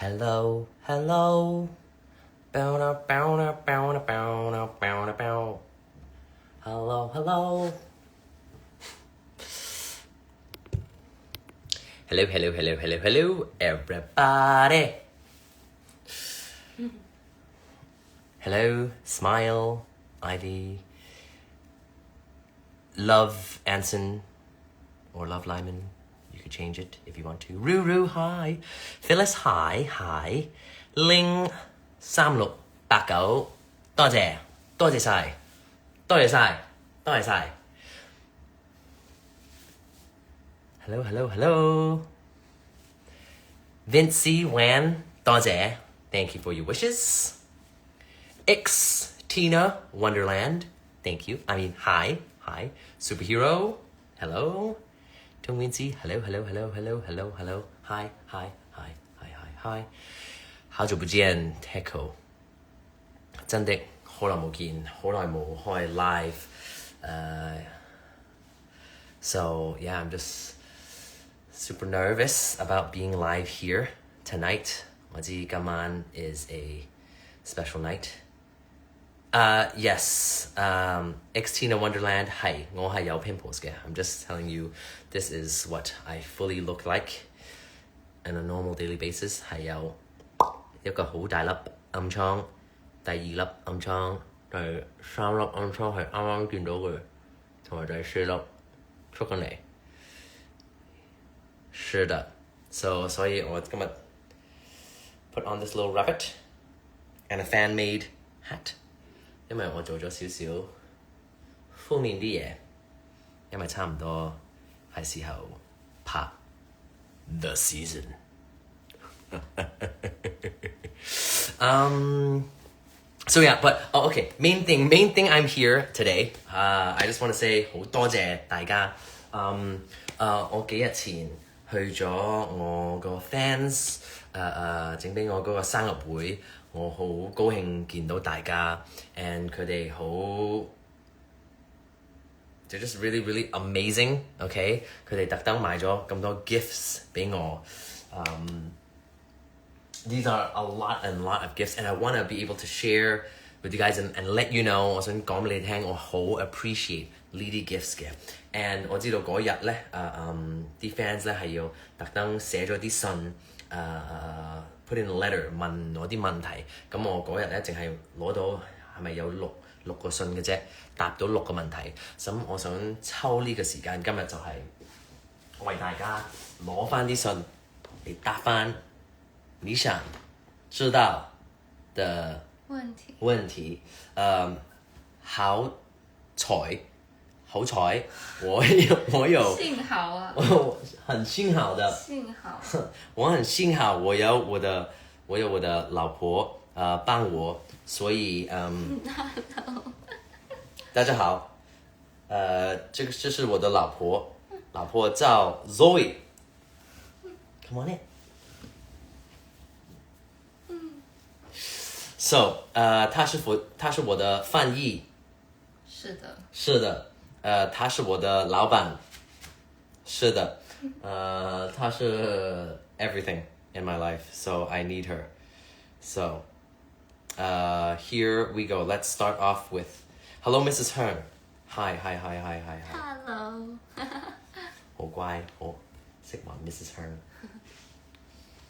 Hello, hello. Bow, bow, bow, bow, bow, bow. Hello, hello. Hello, hello, hello, hello, hello, everybody. Hello, Smile, Ivy, Love Anson, or Love Lyman. You could change it if you want to. Ruru, hi. Phyllis, hi. Ling 3689，多謝晒。Hello. Vincey Wan, 多謝. Thank you for your wishes. X Tina Wonderland, thank you. Hi. Superhero, hello. Tong Wincy, hello. Hi. 好久不見 Techo， 真的好耐冇見，好耐冇開 live。So yeah, I'm just super nervous about being live here tonight. 我知今晚 is a special night. Yes, Xtina Wonderland, 係，我係有 pimples 嘅。I'm just telling you, this is what I fully look like on a normal daily basis. 係有一個好大粒暗瘡，第二粒暗瘡，第三粒暗瘡係啱啱見到嘅，同埋第四粒出緊嚟。是的，所以我今日 put on this little rabbit and a fan-made hat， 因為我做咗少少負面啲嘢，因為差唔多係時候拍 The Season。So yeah, but okay. Main thing. I'm here today. I just want to say 好多謝大家。我幾日前去咗我個 fans 整俾我嗰個生日會，我好高興見到大家 ，and 佢哋好 ，they're just really amazing. Okay， 佢哋特登買咗咁多 gifts 俾我。These are a lot of gifts, and I want to be able to share with you guys and let you know. 我想講俾你聽，我好 appreciate 呢啲 gifts 嘅。And 我知道嗰日咧，啲 fans 咧係要特登寫咗啲信，put in a letter 問我啲問題。咁我嗰日咧淨係攞到係咪有六個信嘅啫，答到6個問題。咁我想抽呢個時間，今日就係為大家攞翻啲信嚟答翻你想知道的問題。好彩，我有幸好啊，我很幸好的，我很幸好，我有我的老婆幫我，所以大家好，這是我的老婆叫 Zoe。Come on in。So， 他是我的翻譯。是的，他是我的老闆。是的，他是 everything in my life, so I need her. So, here we go. Let's start off with, hello, Mrs. Hearn. Hi. Hello. 好乖，好識話 Mrs. Hearn.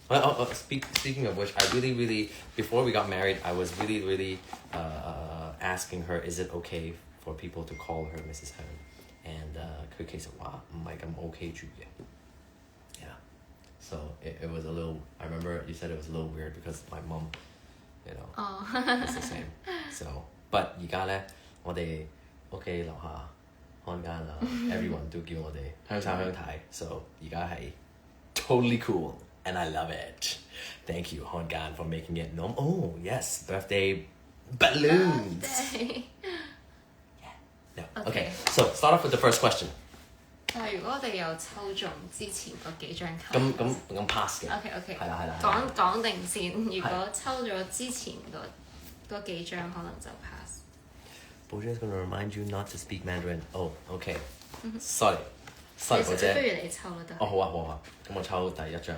Speaking of which, I really, before we got married, I was really asking her, is it okay for people to call her Mrs. Hearn? And 佢其實話唔係咁 OK 住嘅。Yeah. So it was a little, I remember you said it was a little weird because my mom, is the same. So, but 而家咧，我哋屋企樓下看間啦，everyone 都叫我哋鄉差鄉太。So 而家係 totally cool. And I love it. Thank you, Hongan, for making it known. Oh, yes, birthday balloons. Birthday. Yeah. No. Okay. So start off with the first question. 如果我哋有抽中之前嗰幾張卡，咁 pass 嘅。OK。係啦。講定先，如果抽咗之前嗰幾張，可能就 pass。Boja's gonna remind you not to speak Mandarin. Oh, okay. Sorry, 寶姐。不如你抽都得。好啊。咁我抽第一張。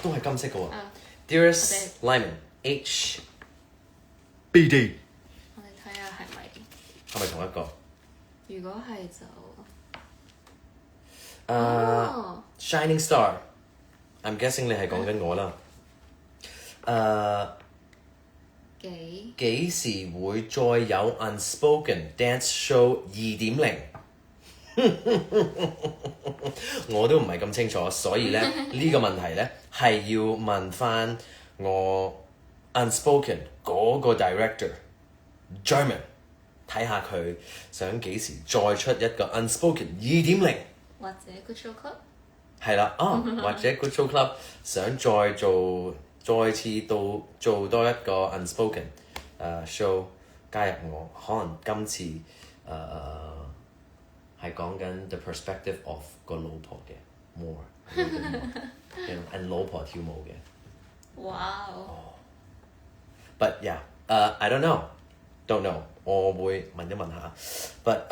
都係金色嘅喎。啊 Dearest Lyman HBD 我哋睇下係咪？係咪同一個？如果係就Shining Star。I'm guessing 你係講緊我啦。幾時會再有 Unspoken Dance Show 2.0？我都唔係咁清楚，所以咧呢個問題咧係要問翻我 Unspoken 嗰個 director German， 睇下佢想幾時再出一個 Unspoken 2.0，或者 Good Show Club 係啦，或者 Good Show Club 想再次做多一個 Unspoken show 加入我，可能今次係講緊 the perspective of 個老婆嘅 more，and 老婆跳舞嘅。哇But yeah，I don't know，我會問一問下。But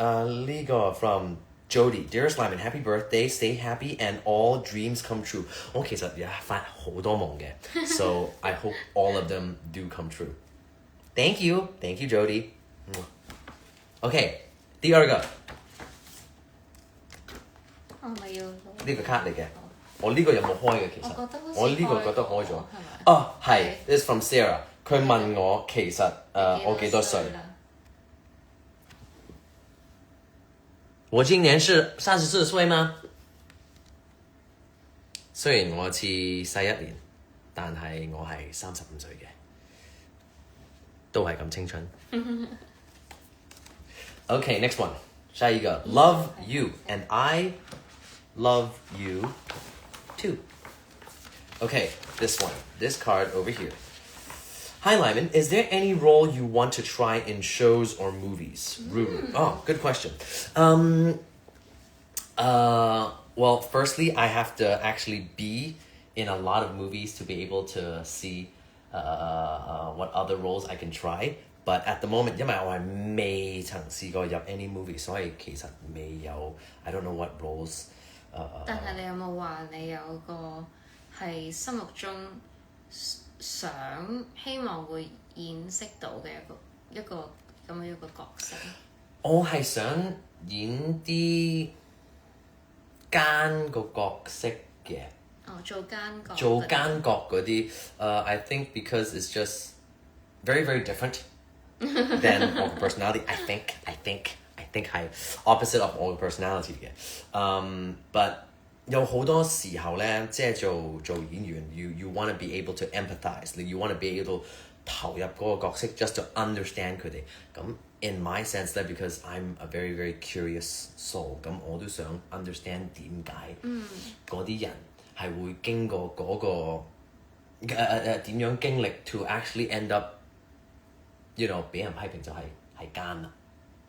呢個 from Jody Dearest Lyman Happy birthday stay happy and all dreams come true。我其實發好多夢嘅，so I hope all of them do come true。Thank you Jody。OK， 第二個。我係咪要呢個卡嚟嘅，我呢個有冇開嘅？其實我呢個覺得開咗。係 ，This is from Sarah。佢問我其實我幾多歲？我今年是34歲嗎？雖然我似細一年，但係我係35歲嘅，都係咁青春。Okay, next one， 下一個 Love you and I love you too. Okay, this one, this card over here. Hi Lyman, is there any role you want to try in shows or movies? Ruru. Oh, good question. Well, firstly, I have to actually be in a lot of movies to be able to see what other roles I can try. But at the moment, 因為我係未曾試過入 any movie，所以其實未有 I don't know what roles。但係你有冇話你有個係心目中希望會演飾到嘅一個咁樣一個角色？我係想演啲奸個角色嘅。做奸角嗰啲I think because it's just very very different than our personality. I think 係 opposite of our personality 嘅。But 有好多時候咧，即係做演員 you want to be able to empathize， you want to be able to 投入嗰個角色 just to understand 佢哋。咁 in my sense 咧 because I'm a very very curious soul， 咁我都想 understand 點解嗰啲人係會經過嗰個點樣經歷 to actually end up you know 俾人批評就係奸啦。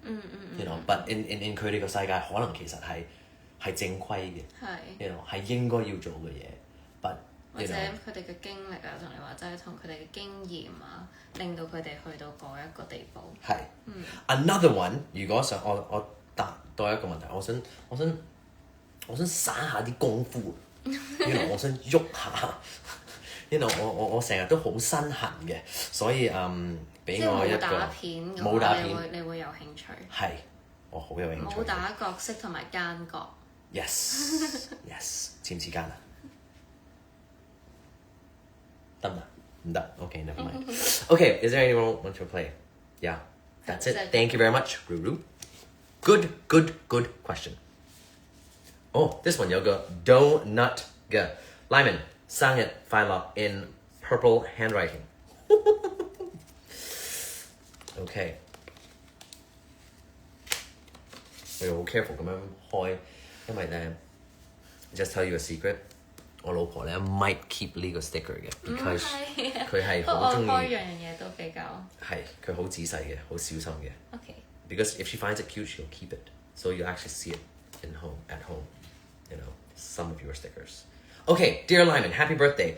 You know, but in 佢哋個世界可能其實係正規嘅，you know 係應該要做嘅嘢，but 或者佢哋嘅經歷啊，同你話齋同佢哋嘅經驗啊，令到佢哋去到嗰一個地步。係。Another one， 如果想我答多一個問題，我想耍下啲功夫，you know 我想喐下，you know 我成日都好身痕嘅，所以俾我一個武打片，你會有興趣？係，我好有興趣。武打角色同埋奸角。Yes，似唔似奸啊？得唔得？唔得。Okay, never mind. Okay, is there anyone who wants to play? Yeah, that's it. Thank you very much, Ruru. Good question. Oh, this one 有個 donut 嘅 Lyman 生日快樂 in purple handwriting. Okay. 我要好 careful 咁樣開，因為咧 just tell you a secret， 我老婆咧 might keep 呢個 sticker 嘅 because 佢係好中意。開樣嘢都比較係佢好仔細嘅，好小心嘅。Okay. Because if she finds it cute, she'll keep it. So you actually see it at home. You know, some of your stickers. Okay, dear Lyman, happy birthday.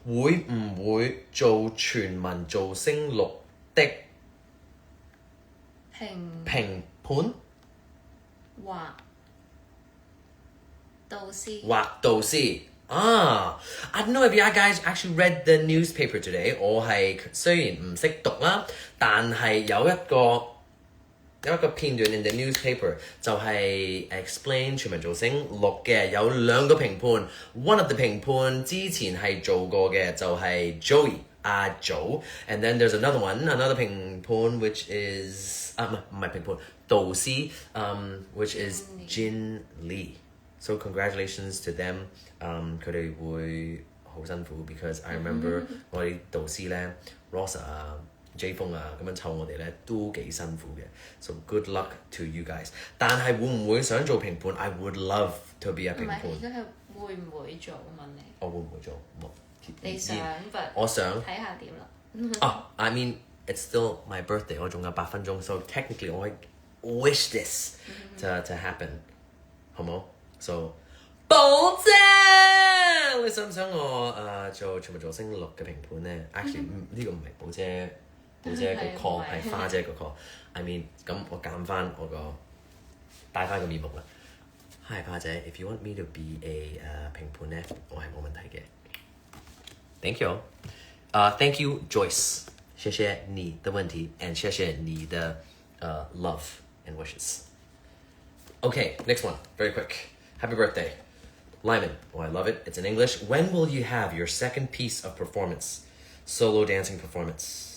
會唔會做全民造星6的評判？畫導師。I don't know if you guys actually read the newspaper today. 我係雖然唔識讀啦，但係有一個片段 in the newspaper 就係 explain 全民造星6嘅，有2個評判 ，one of the 評判之前係做過嘅就係 Joey 阿祖 ，and then there's another評判 which is 唔係評判導師which is Jin Lee。So congratulations to them，佢哋會好辛苦 because I remember 我哋導師咧 Rosa 啊。J 風啊，咁樣湊我哋咧都幾辛苦嘅，so good luck to you guys。但係會唔會想做評判 ？I would love to be a 評判。唔係，而家係會唔會做問你？我會唔會做？你想，我想睇下點啦。I mean it's still my birthday， 我仲有8分鐘 ，so technically 我 wish this to happen， 好冇 ？So 保證，你想唔想我做全民造星6嘅評判咧？Actually 呢個唔係寶姐。寶姐個 call 係花姐個 call。I mean 咁我減翻我個帶翻個面目啦。Hi 花姐 ，if you want me to be a 評判咧，我係冇問題嘅。Thank you。Thank you Joyce， 謝謝你的問題 and 謝謝你的love and wishes。Okay, next one, very quick. Happy birthday, Lyman. Oh, I love it. It's in English. When will you have your second piece of performance? Solo dancing performance.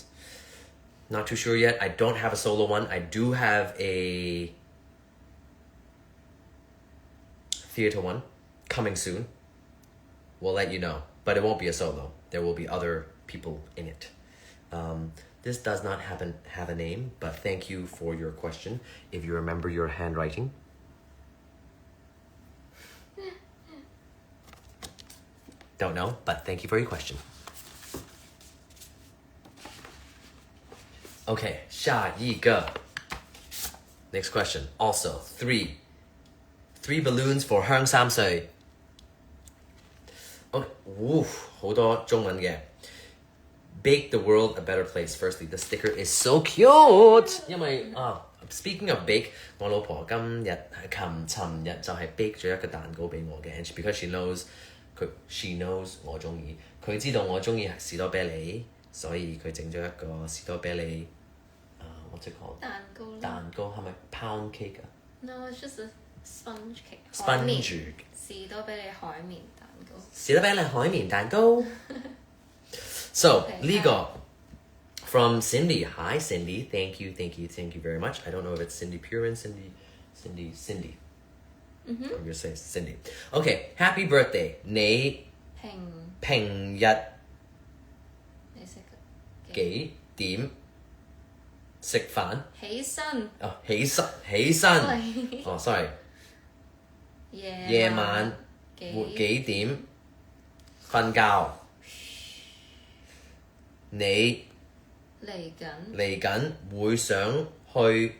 Not too sure yet. I don't have a solo one. I do have a theater one coming soon. We'll let you know. But it won't be a solo. There will be other people in it. This does not have a name, but thank you for your question. If you remember your handwriting. Don't know, but thank you for your question. Okay, 下一个 Next question. Also, three balloons for 香3歲。好多中文嘅。Bake the world a better place. Firstly, the sticker is so cute. 因為speaking of bake， 我老婆尋日就係 bake 咗一個蛋糕俾我嘅 ，and because she knows 我中意，佢知道我中意士多啤梨，所以佢整咗一個士多啤梨what's it called？ 蛋糕係咪 pound cake 啊 ？No, it's just a sponge cake. Sponge 士多啤梨海綿蛋糕。士多啤梨海綿蛋糕。So 呢個 from Cindy. Hi Cindy, thank you very much. I don't know if it's Cindy Purin, Cindy. I'm gonna say Cindy. Okay, happy birthday. 你平日你食幾點食飯？起身。起身。sorry. 夜晚幾點瞓覺？你嚟緊會想去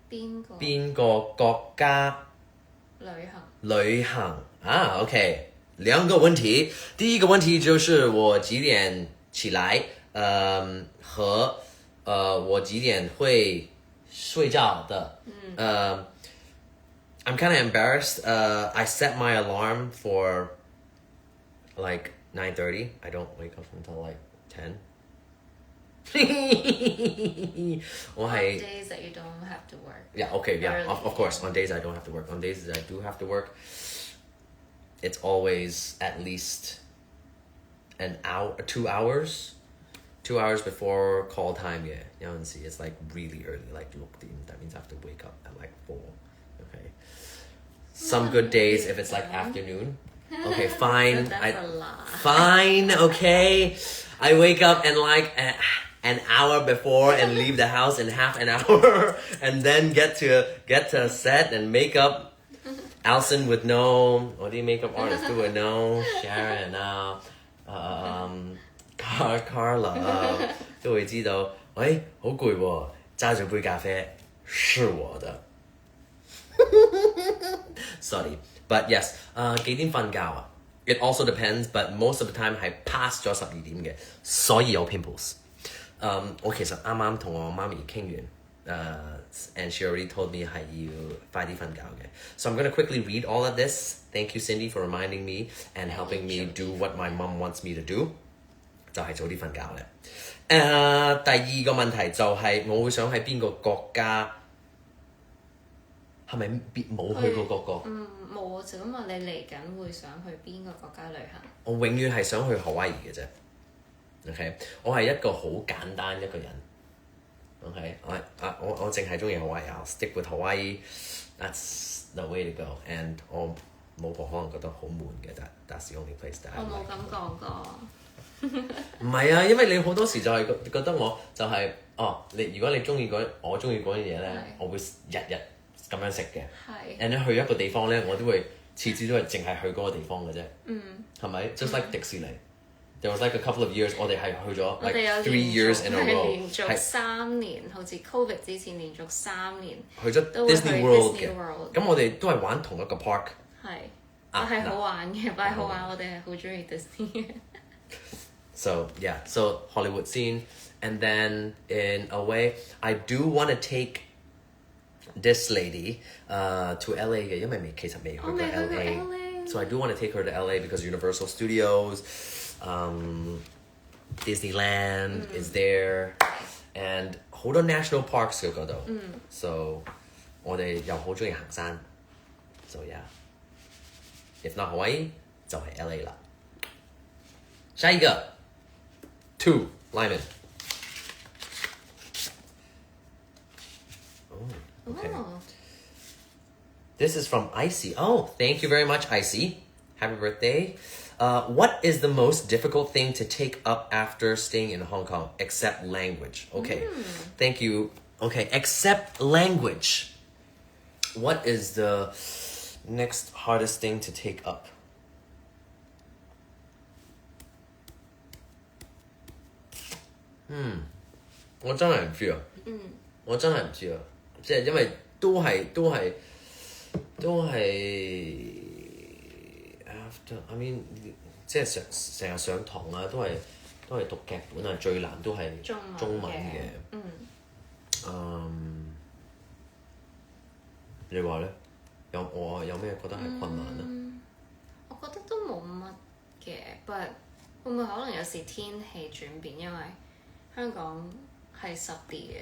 邊個國家旅行？OK， 2個問題。第一個問題就是我幾點起來，和我幾點會睡覺的。I'm kind of embarrassed. I set my alarm for like 9:30. I don't wake up until like 10. On days that you don't have to work. Yeah, okay, yeah, of course. On days I don't have to work. On days that I do have to work, it's always at least an hour, 2 hours. 2 hours before call time, yeah. You know, see, it's like really early, like 6 點. That means I have to wake up at like 4. Okay. Some good days if it's like afternoon. Okay, fine. That's a lot. Fine, okay. I wake up and like an hour before and leave the house in half an hour and then get to set and make up. Alison with no, what do you makeup artist do with no? Sharon, Carla 都會知道，喂，好攰喎，揸住杯咖啡是我的。Sorry, but yes, 幾點瞓覺啊？ It also depends, but most of the time 係 past 咗12點嘅，所以有 pimples。我其實啱啱同我媽咪傾完， and she already told me 係要快啲瞓覺嘅。So I'm gonna quickly read all of this. Thank you, Cindy, for reminding me and helping me do what my mom wants me to do. 就係早啲瞓覺咧。第二個問題就係我會想喺邊個國家？係咪冇去過各個？冇啊！就咁話你嚟緊會想去邊個國家旅行？我永遠係想去夏威夷嘅啫。OK， 我係一個好簡單一個人。OK， 我淨係中意夏威夷。I'll stick with Hawaii. That's the way to go. And 我老婆可能覺得好悶嘅，但 that's the only place that I like. 我冇咁講過。唔係啊，因為你好多時就係覺得我就係、如果你中意我中意嗰樣嘢咧，我會日日咁樣食嘅。係。and 咧去一個地方咧，我都會次次都係淨係去嗰個地方嘅啫。係咪？Just like 迪士尼。There was like a couple of years， 我哋係去咗 like 3 years in a row， 連續3年，好似 Covid 之前連續3年去咗 Disney World 嘅。咁我哋都係玩同一個 park。係，係好玩嘅，但係好玩，我哋係好中意 Disney 嘅。So yeah, so Hollywood scene, and then in a way, I do want to take this lady to LA 嘅，因為其實未去過 LA， so I do want to take her to LA because Universal Studios, Disneyland is there, and 好多 national parks 嘅嗰度，so 我哋又好中意行山，so yeah, if not Hawaii 就係 LA 啦。下一個。2, Lyman. Oh, okay. This is from Icy. Oh, thank you very much, Icy. Happy birthday. What is the most difficult thing to take up after staying in Hong Kong, except language? Okay, thank you. Okay, except language. What is the next hardest thing to take up? I don't know. 我真係唔知啊，即係因為都係 after I mean 即係成日上堂啊，都係讀劇本啊，最難都係中文嘅。你話咧？有咩覺得係困難啊？我覺得都冇乜嘅，不過會唔會可能有時天氣轉變，因為香港係濕啲嘅，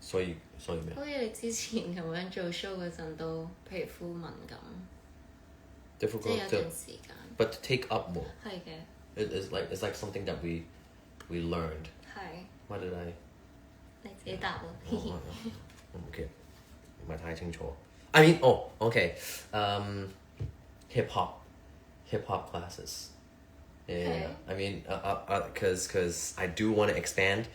所以咩？好似你之前咁樣做 show 嗰陣都皮膚敏感，即係有段時間。But to take up more。係嘅。It's like something that we learned。係。What did I？ 你自己答咯。OK， 唔係太清楚。I mean， hip hop classes。Yeah, I mean, because I do want to expand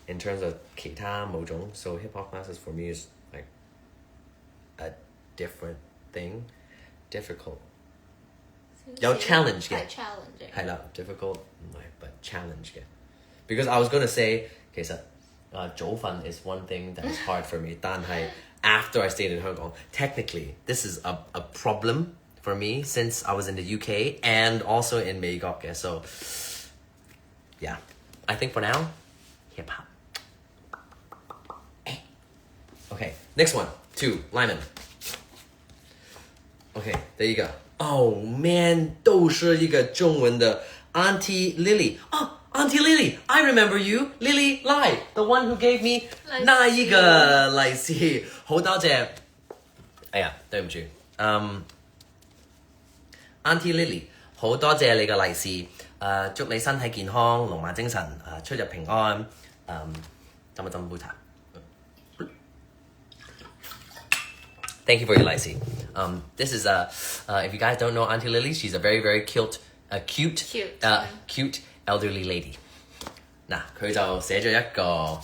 in terms of 其他某種 so hip hop classes for me is like a different thing, difficult. 有 challenge 嘅，係啦 difficult 唔係 but challenge 嘅。Because I was gonna say 其實早瞓 is one thing that is hard for me， 但係 after I stayed in Hong Kong, technically this is a problem for me since I was in the UK and also in 美國嘅 so yeah, I think for now, hip hop. Okay, next one, 2, Lyman. Okay, 第一個 Oh man, 都是一個中文的 Auntie Lily. Oh, Auntie Lily, I remember you. Lily Lai, the one who gave me 那一個利是。好多謝。哎呀，對唔住。Auntie Lily， 好多謝你嘅利是。祝你身體健康，龍馬精神，出入平安。斟一斟杯茶。Thank you for your 利是。This is if you guys don't know Auntie Lily, she's a very very cute elderly lady。嗱，佢就寫咗一個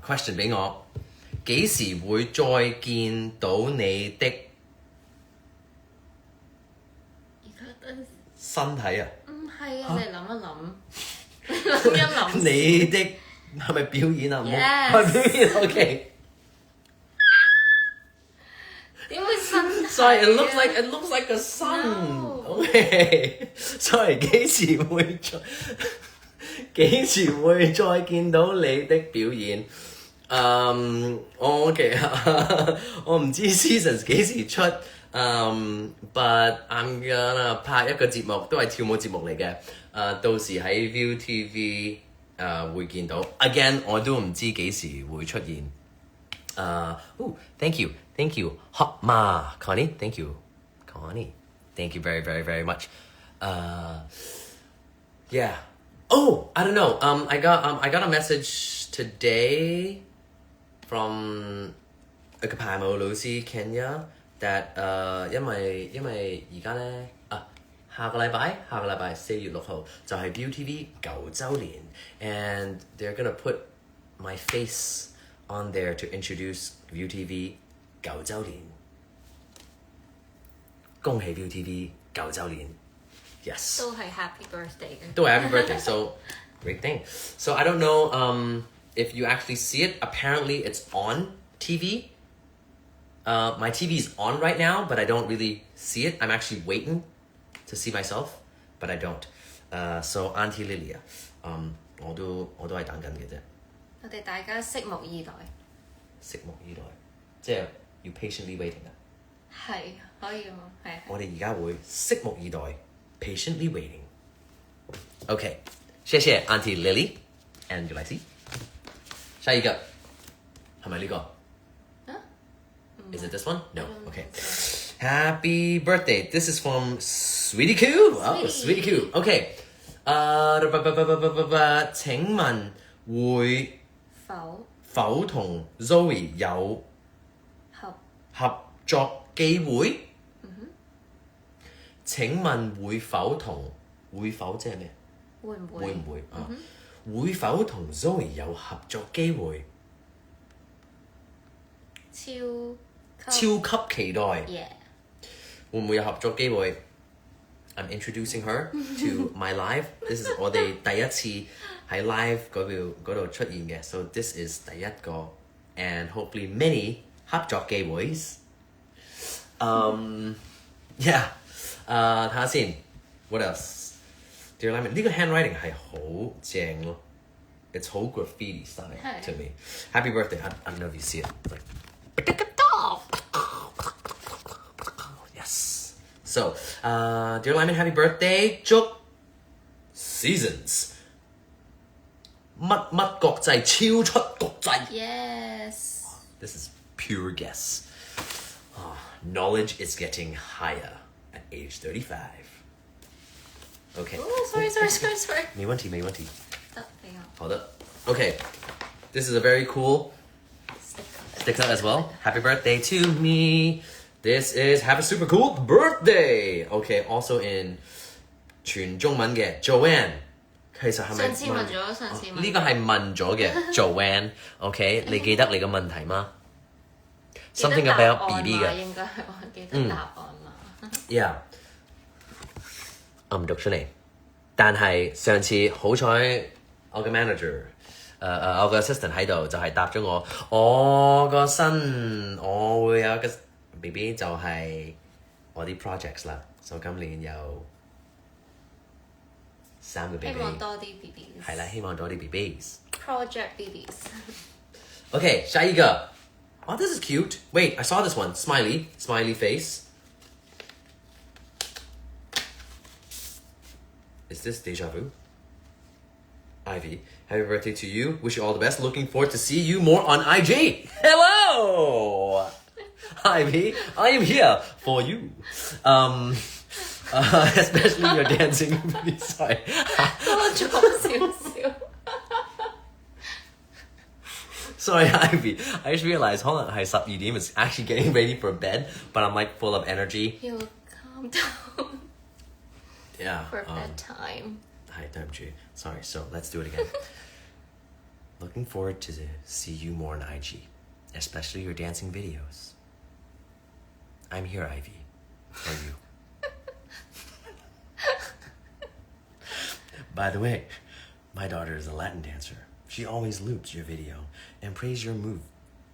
question 俾我，幾時會再見到你的身體啊？唔係啊，你諗一諗，諗一諗。你的係咪表演啊？唔好係表演 ，OK。點會身體 Sorry, it looks like a sun. No. Okay. Sorry，幾時會再？幾時會再見到你的表演？我其實我唔知 seasons 幾時出，but I'm gonna 拍一個節目，都係跳舞節目嚟嘅。到時喺 ViuTV 會見到。Again 我都唔知幾時會出現。Thank you, Hot Ma, Connie, thank you, thank you very, very, very much. Yeah. Oh, I don't know. I got a message today from 一個排舞老師 Kenya that 因為而家咧下個禮拜4月6號就係 ViuTV 9週年 and they're gonna put my face on there to introduce ViuTV 9週年。恭喜 ViuTV 9週年 Yes 都係 Happy Birthday 嘅。都係 Happy Birthday so great thing so I don't know if you actually see it apparently it's on TV my TV is on right now but I don't really see it I'm actually waiting to see myself but I don't so Auntie Lilia 我都係等緊嘅啫我哋大家拭目以待。拭目以待即係要 patiently waiting 啊係可以喎，係。我哋而家會拭目以待 patiently waiting OK 謝謝 Auntie Lily and Galaxy 下一個係咪呢個Is it this one? No. Okay. Happy birthday. This is from Sweetie Q. Oh, Sweetie Q. Okay. 請問會否同 Zoe 有合作機會？請問會否即係咩？會唔會啊？會否同 Zoe 有合作機會？超級期待 Yeah 會唔會有合作機會 I'm introducing her to my live This is 我哋第一次喺 live 嗰度出現嘅 So this is 第一個 and hopefully many 合作機會 Yeah 睇下先 What else Dear Lyman 呢個 handwriting 係好正咯 It's 好 graffiti style to me Happy birthday I don't know if you see it like Yes. So, dear Lyman, happy birthday. 祝 Seasons 乜國際超出國際 Yes. This is pure guess. Knowledge is getting higher at age 35. Okay. Oh, sorry. 沒問題。得俾我。好的 Okay. This is a very cool sticker as well. Happy birthday to me. This is have a super cool birthday. Okay, also in 全中文嘅 Joanne. 其實係咪上次問咗呢個係問咗嘅 Joanne. Okay, 你記得你嘅問題嗎 ？Something about BB 嘅。應該係我記得答案嘛。Yeah. 我唔讀出嚟，但係上次好彩我嘅 manager。我個 assistant 喺度就係答咗我個新我會有個 BB 就係我啲 projects 啦，所以今年有3個 BB。希望多啲 BBs。係啦，希望多啲 BBs。Project BBs。Okay， 下一個。Oh, this is cute. Wait, I saw this one. Smiley face. Is this deja vu? Ivy, happy birthday to you. Wish you all the best. Looking forward to see you more on IG. Hello! Ivy, I am here for you. Especially your dancing. Sorry. 多咗少少。Sorry, Ivy. I just realized, hold on, 係12點 is actually getting ready for bed, but I'm like full of energy. You'll calm down Yeah. for bedtime. 係，對唔住 Sorry, so let's do it again. Looking forward to see you more on IG, especially your dancing videos. I'm here, Ivy, for you. By the way, my daughter is a Latin dancer. She always loops your video and prays your move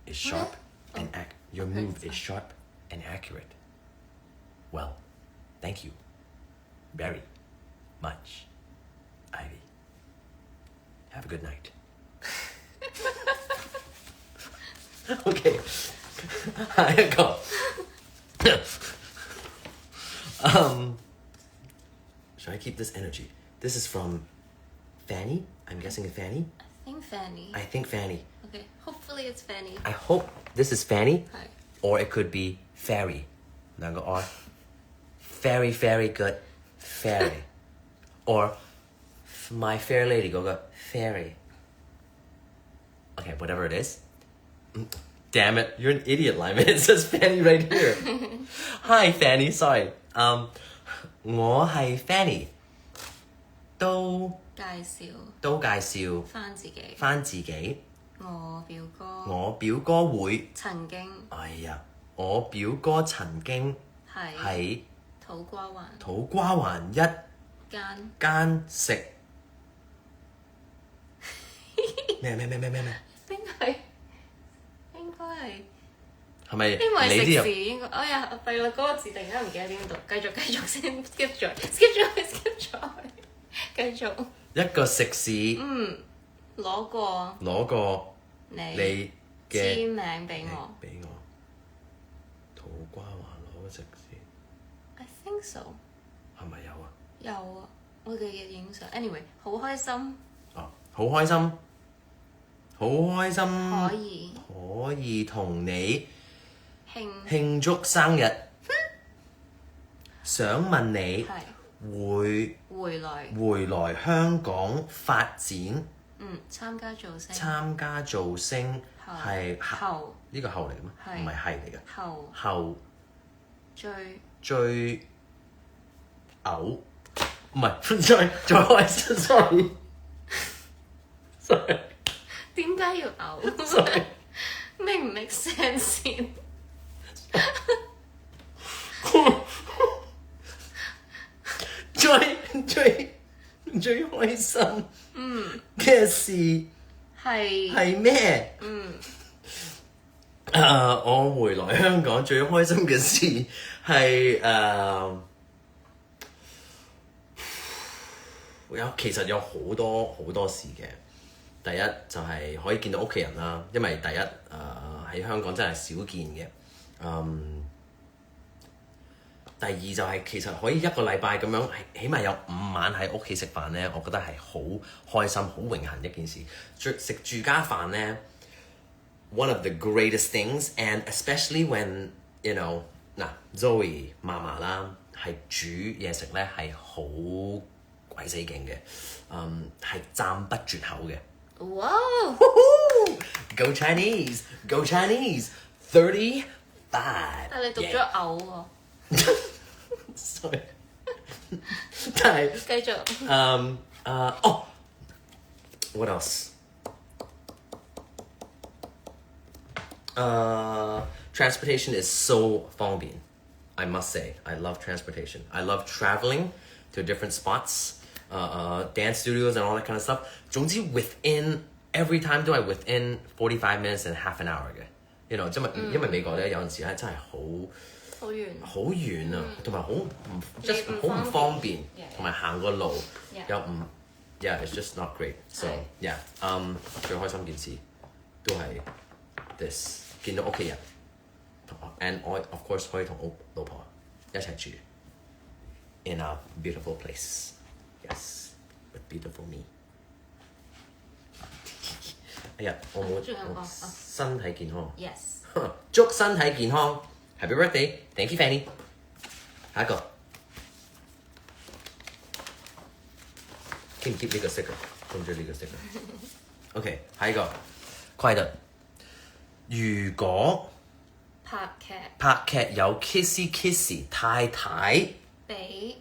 is sharp and your move is sharp and accurate. Well, thank you very much, Ivy. Have a good night. OK， 下一個。Should I keep this energy? This is from Fanny. I'm guessing it's Fanny. I I think think Fanny. Fanny. Okay, hopefully it's Fanny. I hope this is Fanny, 係 or it could be Fairy. 兩個 R. Very, very good. Fairy. Or My Fair Lady 嗰個 Fairy. Okay, whatever it is. Damn it, you're an idiot, Lyman. It says Fanny right here. Hi, Fanny. Sorry. 我係 Fanny. 都介紹介紹翻自己。返自己。我表哥我表哥會，曾經哎呀，我表哥曾經喺喺土瓜灣土瓜灣一間間食咩？應該係係咪因為你啲又食字應該哎呀弊啦，嗰個字突然間唔記得點讀，繼續先 skip 咗，繼續一個食肆攞過攞過你你簽嘅名俾我。俾我土瓜灣攞個食肆 I think so。係咪有啊？有啊，我記得影相。anyway， 好開心哦，好開心，可以同你慶祝生日。想問你會回來回來香港發展，參加造星係後呢個後嚟嘅咩？係唔係係嚟嘅。後後最嘔，唔係再開始，sorry，點解要嘔 sorry， make 唔 make sense 先？最開心嘅事係咩？我回來香港最開心嘅事係其實有好多事嘅。第一就係可以見到屋企人啦，因為第一喺香港真係少見嘅。第二就係其實可以一個禮拜咁樣，起碼有5晚喺屋企食飯咧，我覺得係好開心、好榮幸一件事。食住家飯咧 ，one of the greatest things, and especially when you know 嗱 Zoe 嫲嫲啦，係煮嘢食咧係好鬼死勁嘅，係讚不絕口嘅。哇 Go Chinese! Go Chinese! 35! 但係你讀咗嘔喎。Sorry. 但係繼續。What else? Transportation is so 方便. I must say, I love transportation. I love traveling to different spots, dance studios and all that kind of stuff. 總之 every time 都係 within 45 minutes and half an hour 嘅。You know，因為美國咧有陣時咧真係好遠啊，同埋好唔方便，同埋行個路又唔 it's just not great. So yeah，最開心件事都係 this 見到屋企人，and I of course 可以同老婆一齊住 in a beautiful place. Yes, with beautiful me. 哎呀，我冇身體健康。Yes， 祝身體健康。Happy birthday! Thank you, Fanny. 下一個 keep 唔 keep 呢個 sticker？ 中唔中意呢個 sticker？OK， 下一個快樂。如果拍劇有 kissy 太太俾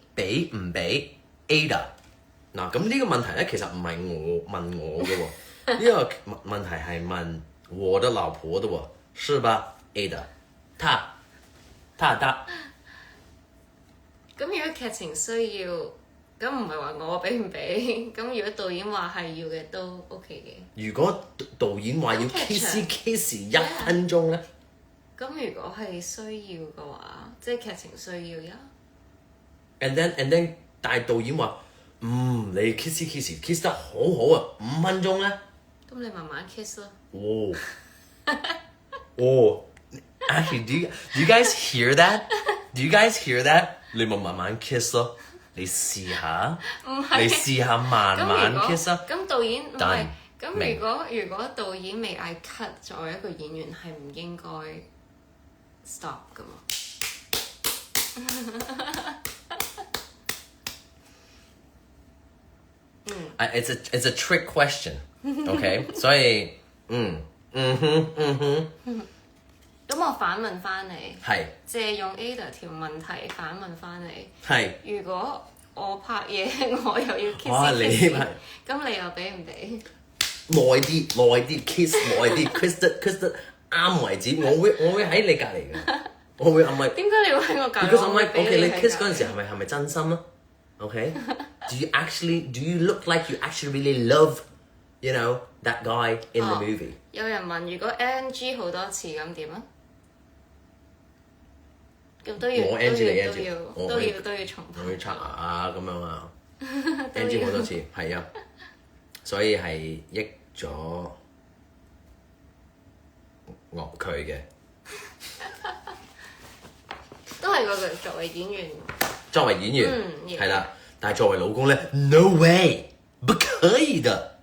唔俾 Ada？ 嗱，咁呢個問題咧其實唔係我問我嘅喎，呢個問題係問我的老婆的喎，是吧 Ada？ 他得。咁如果劇情需要，咁唔係話我俾唔俾，咁如果導演話係要嘅都 OK 嘅。如果導演話要 kiss 1分鐘咧，咁如果係需要嘅話，即係劇情需要呀。and then 但係導演話你 kiss 得好好啊，5分鐘咧。咁你慢慢 kiss 咯。哦哦，actually do you guys hear that? Do you guys hear that? 你咪慢慢 kiss 咯，你試下，你試下慢慢 kiss 啊。咁導演唔係，咁明如果導演未嗌 cut，作為一個演員係唔應該 stop 噶嘛？It's a trick question, OK？ 所以咁我反問翻你，係借用 Ada 條問題反問翻你，係。如果我拍嘢我又要 kiss 哇你 kiss，係咁你又俾唔俾？耐啲 kiss 耐啲 kiss 得啱為止。我會喺你隔離嘅，我會咪。點解你會喺我隔離？ Because I'm 我 like 會俾 OK， 你喺 kiss 隔離嗰陣時係咪真心啊？OK， do you look like you actually really love that guy in the movie？有人問如果 NG 好多次咁點啊？咁都要我 NG 你 NG，都要重拍。我要刷牙啊咁樣啊，NG 好多次，係啊，所以係益咗佢嘅。都係嗰句，作為演員，係啦，但係作為老公咧 ，no way， 不可以的。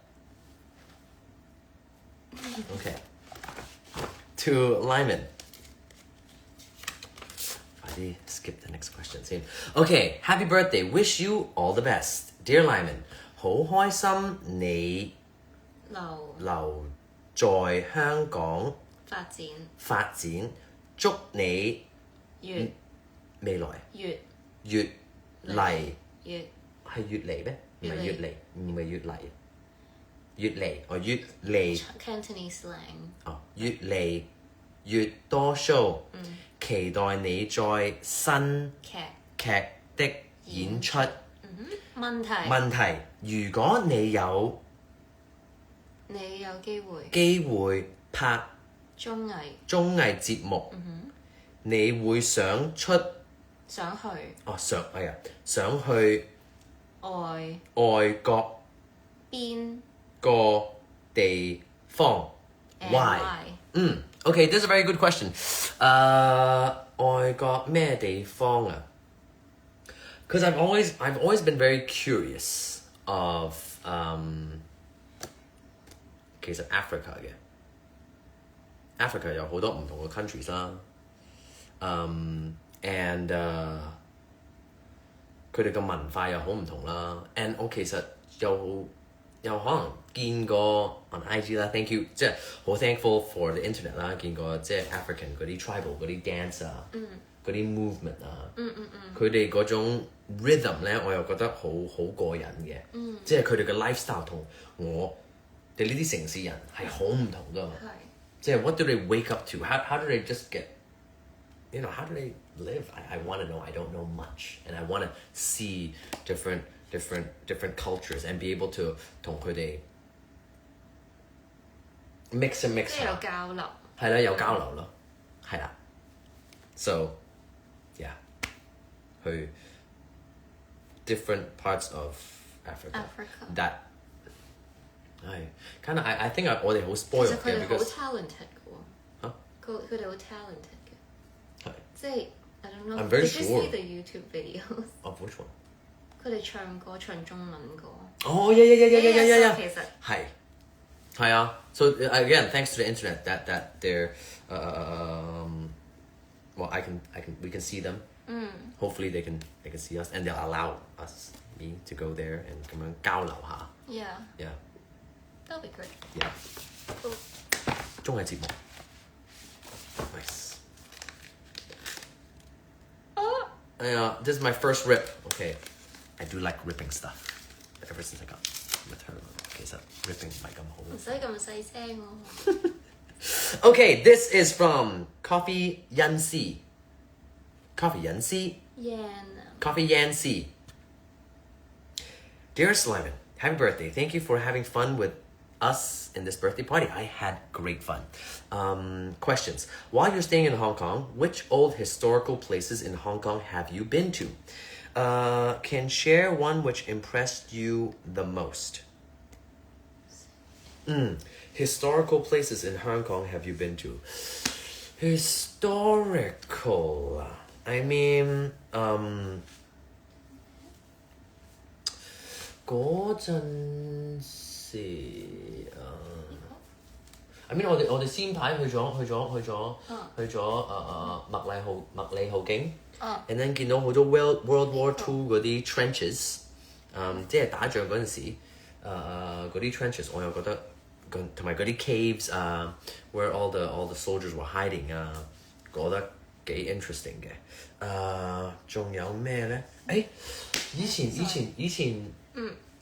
OK，to Lyman。Skip the next question 先。Okay, happy birthday. Wish you all the best. Dear Lyman, 好開心你留在香港發展，祝你未來越嚟係越嚟咩？唔係越嚟，唔係越嚟，越嚟 Cantonese slang 哦，越嚟越多 show。期待你在新劇的演出。問題，如果你有機會拍綜藝節目，你會想去外國邊個地方 ？Why？ Okay, this is a very good question. 外國咩地方啊？Because I've always been very curious of 其實 Africa 嘅 Africa 有好多唔同嘅 countries 啦，and 佢哋嘅文化又好唔同啦，and 我其實又可能見過 on IG 啦 ，thank you， 即係好 thankful for the internet 啦，見過即係 African 嗰啲 tribal 嗰啲 dance 啊，嗰啲 movement 啊，佢哋嗰種 rhythm 咧，我又覺得好過癮嘅，即係佢哋嘅 lifestyle 同我哋呢啲城市人係好唔同噶嘛，即係 what do they wake up to？ How do they just get？ how do they live? I want to know. I don't know much, and I want to see different cultures and be able to 同佢哋 mix and mix 即係有交流，係啦，有交流咯，係啦。So yeah，去 different parts of Africa that 係 kind of I think 我哋好 spoiled 嘅，其實佢哋好 talented 嘅喎，嚇佢哋好 talented 嘅，係即係 I don't know。 I'm very Did you sure see the YouTube videos？ Of which one？ 佢哋唱歌唱中文歌。哦，yeah，其實係啊。So again, thanks to the internet that they're well, we can see them. Hopefully they can see us and they'll allow me to go there and 咁樣交流下。Yeah. That'll be great. Yeah. Cool. 綜藝節目 ，nice. This is my first rip. Okay, I do like ripping stuff. Ever since I got with her, 其實 ripping 唔係咁好。唔使咁細聲喎。Okay, this is from Coffee Yancy. Coffee Yancy? Coffee Yancy. Dear Slyman, happy birthday. Thank you for having fun with us in this birthday party. I had great fun. Questions. While you're staying in Hong Kong, which old historical places in Hong Kong have you been to? Can share one which impressed you the most? Historical places in Hong Kong have you been to? Historical. I mean, 嗰陣時I mean 我哋先排去咗麥理浩徑，and then 見到好多 World War Two 嗰啲 trenches，即係打仗嗰陣時，嗰啲 trenches 我又覺得同埋嗰啲 caves where all the soldiers were hiding 覺得幾 interesting 嘅。仲有咩咧？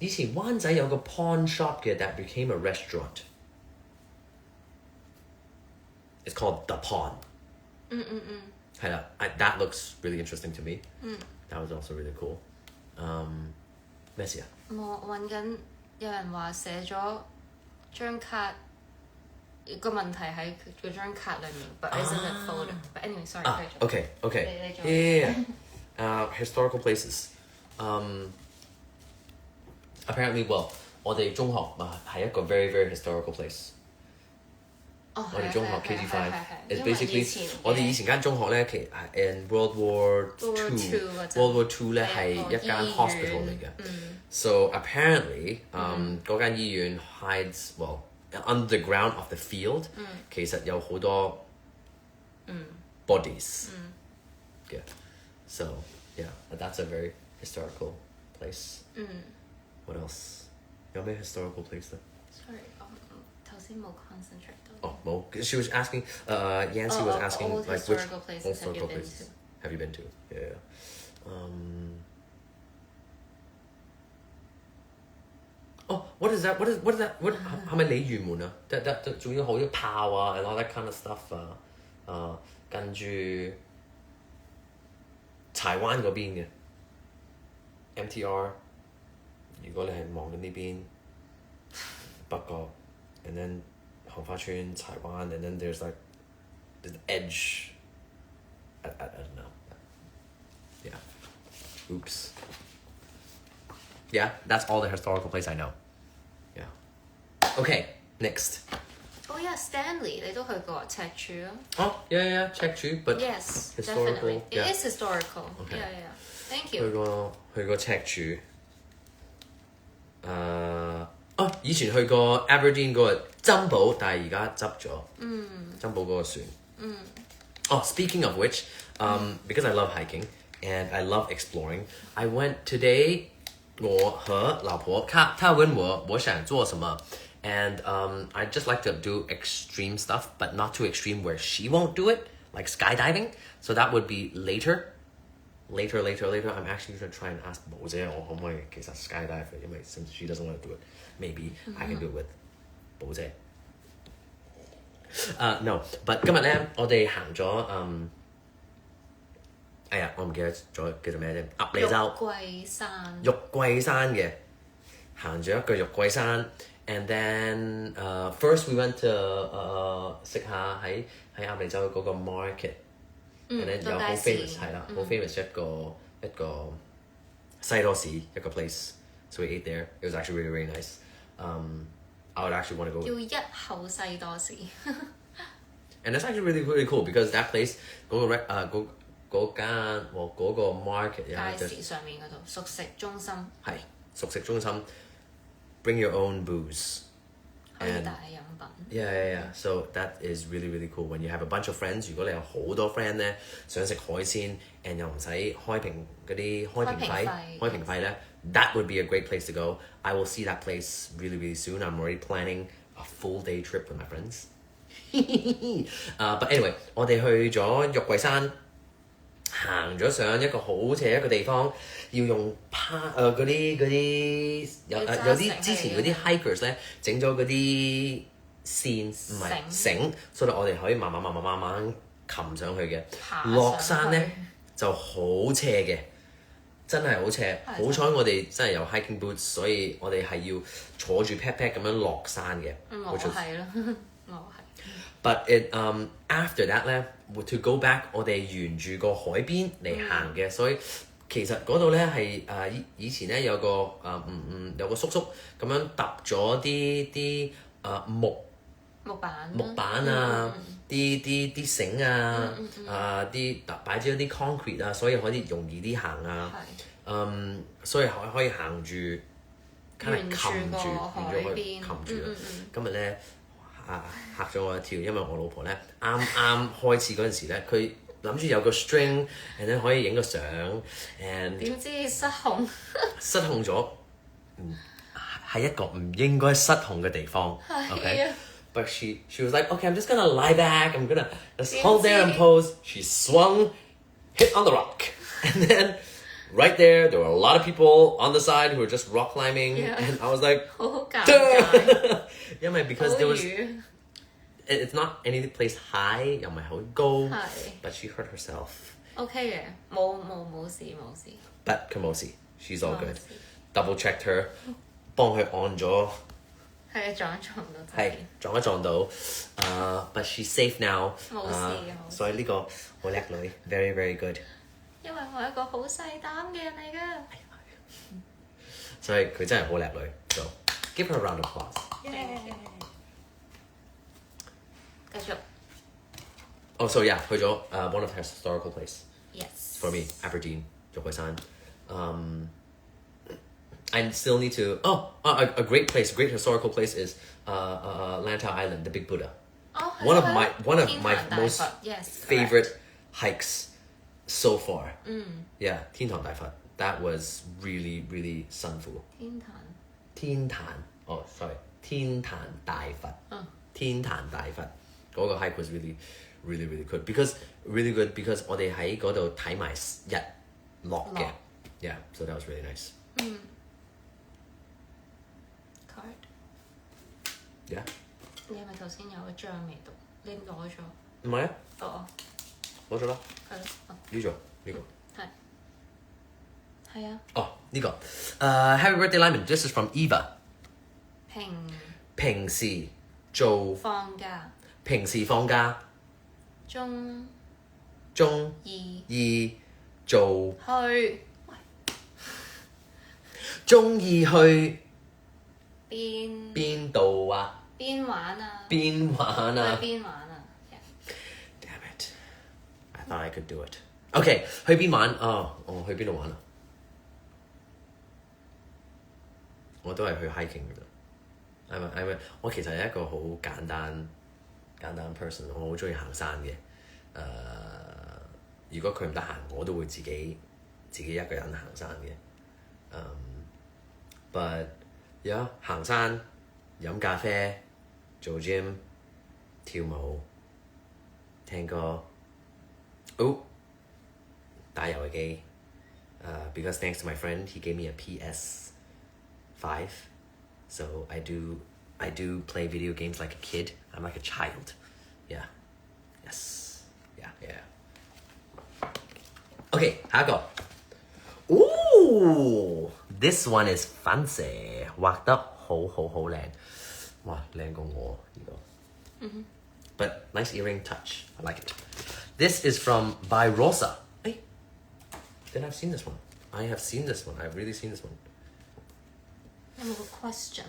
以前灣仔有個 pawn shop 嘅 that became a restaurant. It's called The Pawn. 係啦，that looks really interesting to me. That was also really cool. 咩事啊？我揾緊有人話寫咗張卡個問題喺嗰張卡裡面，but isn't it folder? But anyway, sorry. Okay. Yeah. Historical places. Apparently, well, 我哋中學係一個 very very historical place. 我哋中學 KG5 is basically 我哋以前間中學咧，其實 in World War Two 咧係一間 hospital 嚟嘅。So apparently，嗰間醫院 hides well under the ground of the field，其實有好多 bodies 嘅。So yeah, that's a very historical place. What else? 有咩 historical place 咧 ？Sorry，頭先冇 concentrate 到。冇。She was asking. Yancy was asking old like historical which places old historical places have you been to? Yeah. What is that? What is that? What 係咪鯉魚門啊？仲有好多炮啊 and all that kind of stuff 啊。跟住柴灣嗰邊嘅 MTR。如果你係望緊呢邊北角 and then 杏花村柴灣 and then there's like the edge I don't know yeah oops yeah that's all the historical place I know yeah okay next Oh yeah, Stanley 你都去過赤柱啊yeah 赤柱 but yes historical definitely it is historical okay. yeah thank you 去過赤柱以前去過 Aberdeen 嗰個珍寶，但係而家執咗。珍寶嗰個船。Speaking of which, because I love hiking and I love exploring, I went today. 我和老婆她問我想做什麼 and I just like to do extreme stuff, but not too extreme where she won't do it, like skydiving. So that would be later. Later, I'm actually going to try and ask 寶姐我可唔可以其實 skydive 因為 since she doesn't want to do it, maybe I can do it with 寶姐。No, but 今日咧我哋行咗我唔記得咗叫做咩啫，鴨脷洲玉桂山嘅，行咗一個玉桂山 and then first we went to 食下喺鴨脷洲嗰個 market。And then 有好 famous 係啦，好 famous 一個西多士一個 place， so we ate there. It was actually really nice. I would actually want to go. 叫一口西多士。And it's actually really cool because that place 嗰間嗰個 market 街市上面嗰度熟食中心。係熟食中心 ，bring your own booze。可以帶飲品。Yeah. So that is really cool when you have a bunch of friends. 如果你有好多 friend 咧，想食海鮮 and 又唔使開瓶費咧 ，that would be a great place to go. I will see that place really soon. I'm already planning a full day trip with my friends. But anyway, 我哋去咗玉桂山，行咗上一個好斜一個地方，要用嗰啲有啲之前嗰啲 hikers 咧整咗嗰啲線唔係繩，所以我哋可以慢慢擒上去嘅。落山咧就好斜嘅，真係好斜。好彩我哋真係有 hiking boots，所以我哋係要坐住 pat 咁樣落山嘅。我係咯，我係。But after that 咧 ，to go back 我哋沿住個海邊嚟行嘅，所以其實嗰度咧係以前咧有個有個叔叔咁樣揼咗啲木板啊，啲繩啊，啲擺咗啲 concrete 啊，所以可以容易啲行啊。所以可以行住，冚住變咗佢冚住。今日咧嚇咗我一跳，因為我老婆咧啱開始嗰陣時咧，佢諗住有個 string，and then 可以影個相，and 點知失控咗，係一個唔應該失控嘅地方。OK。But she was like, okay, I'm just gonna lie back. I'm gonna just hold there and pose. She swung, hit on the rock. And then right there were a lot of people on the side who were just rock climbing. And I was like, 好尷尬。因為 because there was, it's not any place high, 又唔係好高。But she hurt herself. OK 嘅，冇事。But 佢冇事 ，she's all good. Double checked her，幫佢按咗。係撞一撞到，but she's safe now。冇事。所以呢個好叻女 ，very very good。因為我係一個好細膽嘅人嚟㗎。所以佢真係好叻女，so give her a round of applause。繼續。Oh, so yeah，去咗one of her historical place。 Yes。 For me, Aberdeen，玉海山。I still need to. A great place, a great historical place is Lantau Island, the Big Buddha. One of my most favorite hikes so far. Yeah, 天壇大佛. That was really really 辛苦。天壇 Oh, sorry. 天壇大佛。天壇大佛嗰個 hike was really really really good because 我哋喺嗰度睇埋日落嘅。Yeah, so that was really nice. Yeah。你係咪頭先有一張未讀？你攞咗？唔係啊。攞咗啦。係咯。呢個。係啊。呢個。Happy birthday, Lyman. This is from Eva. 平時做放假。平時放假。中意做去。中意去邊度啊？邊玩啊？邊玩啊？去邊玩啊？ Damn it! I thought I could do it. Okay， 去邊玩？去邊度玩啊？我都係去 hiking 㗎咋。我其實係一個好簡單 person， 我好中意行山嘅。如果佢唔得閒，我都會自己一個人行山嘅。But yeah， 行山、飲咖啡、做 gym、跳舞、聽歌。打遊戲機。Because thanks to my friend, he gave me a PS5, so I do play video games like a kid. I'm like a child. Yeah. Yes. Yeah. Okay， 下一個。Ooh, this one is fancy， 畫得好靚，哇，靚過我呢個。But nice earring touch, I like it. This is from by Rosa. Hey, then I've seen this one. I have seen this one. I've really seen this one. 有冇個 question？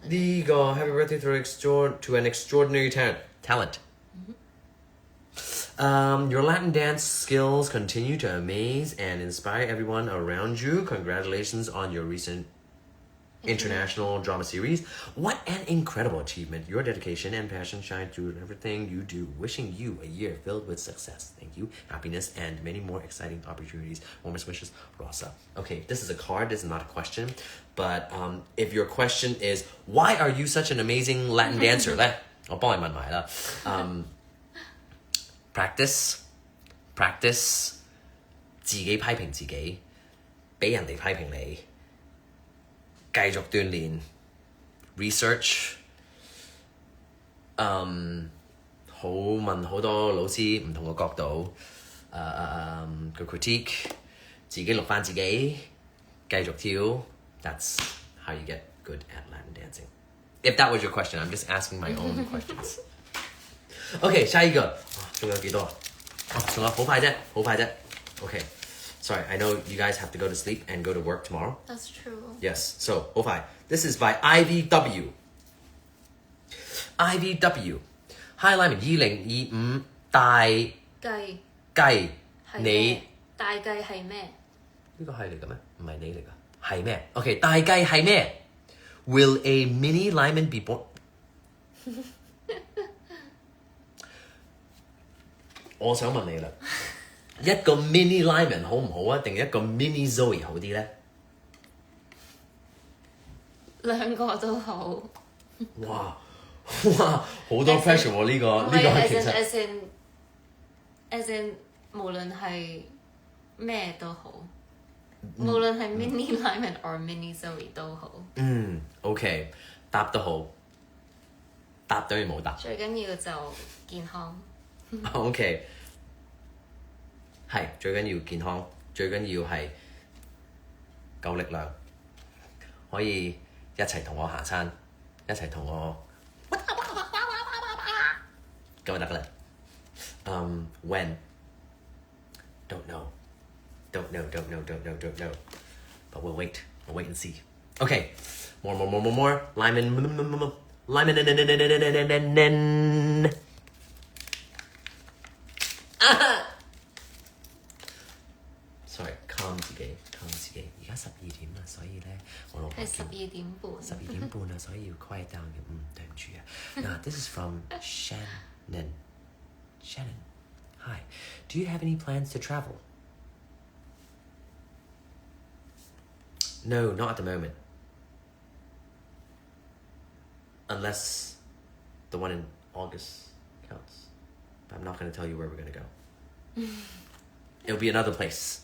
呢個 Happy birthday to an extraordinary talent. Your Latin dance skills continue to amaze and inspire everyone around you. Congratulations on your recent international drama series. What an incredible achievement. Your dedication and passion shine through everything you do. Wishing you a year filled with success. Thank you, happiness, and many more exciting opportunities. Warmest wishes, Rosa. Okay, this is a card. This is not a question. But if your question is, why are you such an amazing Latin dancer? 我幫你問埋啦。Practice， 自己批評自己，俾人哋批評你，繼續鍛鍊 ，research， 好問好多老師唔同嘅角度，個 critique， 自己錄翻自己，繼續跳 ，that's how you get good at Latin dancing. If that was your question, I'm just asking my own questions. OK， 下一個，仲有幾多啊？仲有好快啫。OK， Sorry, I know you guys have to go to sleep and go to work tomorrow. That's true. Yes, so, 好快. This is by IVW. IVW. Hi, Lyman. 2025大雞雞係你咩？大雞係咩？呢個係嚟嘅咩？唔係你嚟㗎，係咩？OK， 大雞係咩 ？Will a mini Lyman be born？ 我想問你啦，一個 mini Lyman 好唔好啊？定一個 mini Zoe 好啲咧？兩個都好。哇，好多 pressure 喎！呢個其實 as in 無論係咩都好，無論係 mini Lyman or mini Zoe 都好。OK， 答得好，答等於冇答。最緊要就健康。OK， 係最緊要健康，最緊要係夠力量，可以一齊同我行山，一齊同我咁就得㗎啦。When? Don't know. Don't know. But we'll wait. We'll wait and see. Okay. More. Lyman. Sorry, calm 自己。而家12點啦，所以咧我老婆係12點半。12點半啦，所以要 quiet down 嘅。對唔住啊。Now this is from Shannon. Hi. Do you have any plans to travel? No, not at the moment. Unless the one in August counts. But I'm not going to tell you where we're going to go. It'll be another place,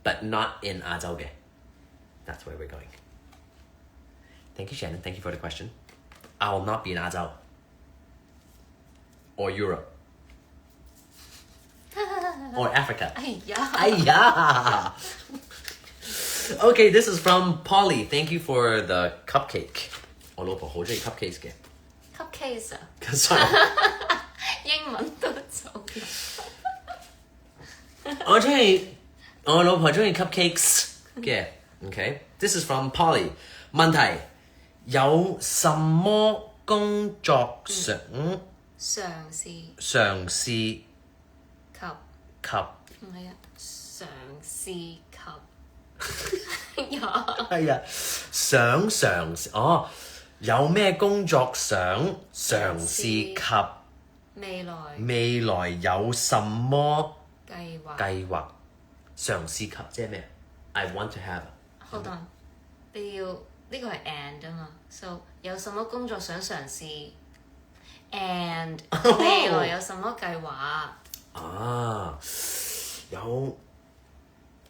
but not in Azauge. That's where we're going. Thank you, Shannon. Thank you for the question. I will not be in Azau. Or Europe. Or Africa. 哎呀 Okay, this is from Polly. Thank you for the cupcake. 我老婆好鍾意 cupcakes 嘅。cupcakes 啊， Sorry. 英文都做。我老婆鍾意 cupcakes 嘅。Okay, this is from Polly. 問題有什麼工作想嘗試嘗試及及唔係啊，嘗試及呀，係啊，想嘗試哦，有咩工作想嘗試及未來有什麼計劃？嘗試及即係咩 ？I want to have。Hold on，你要呢個係 and 啊嘛，so 有什麼工作想嘗試 ，and 未來有什麼計劃？啊，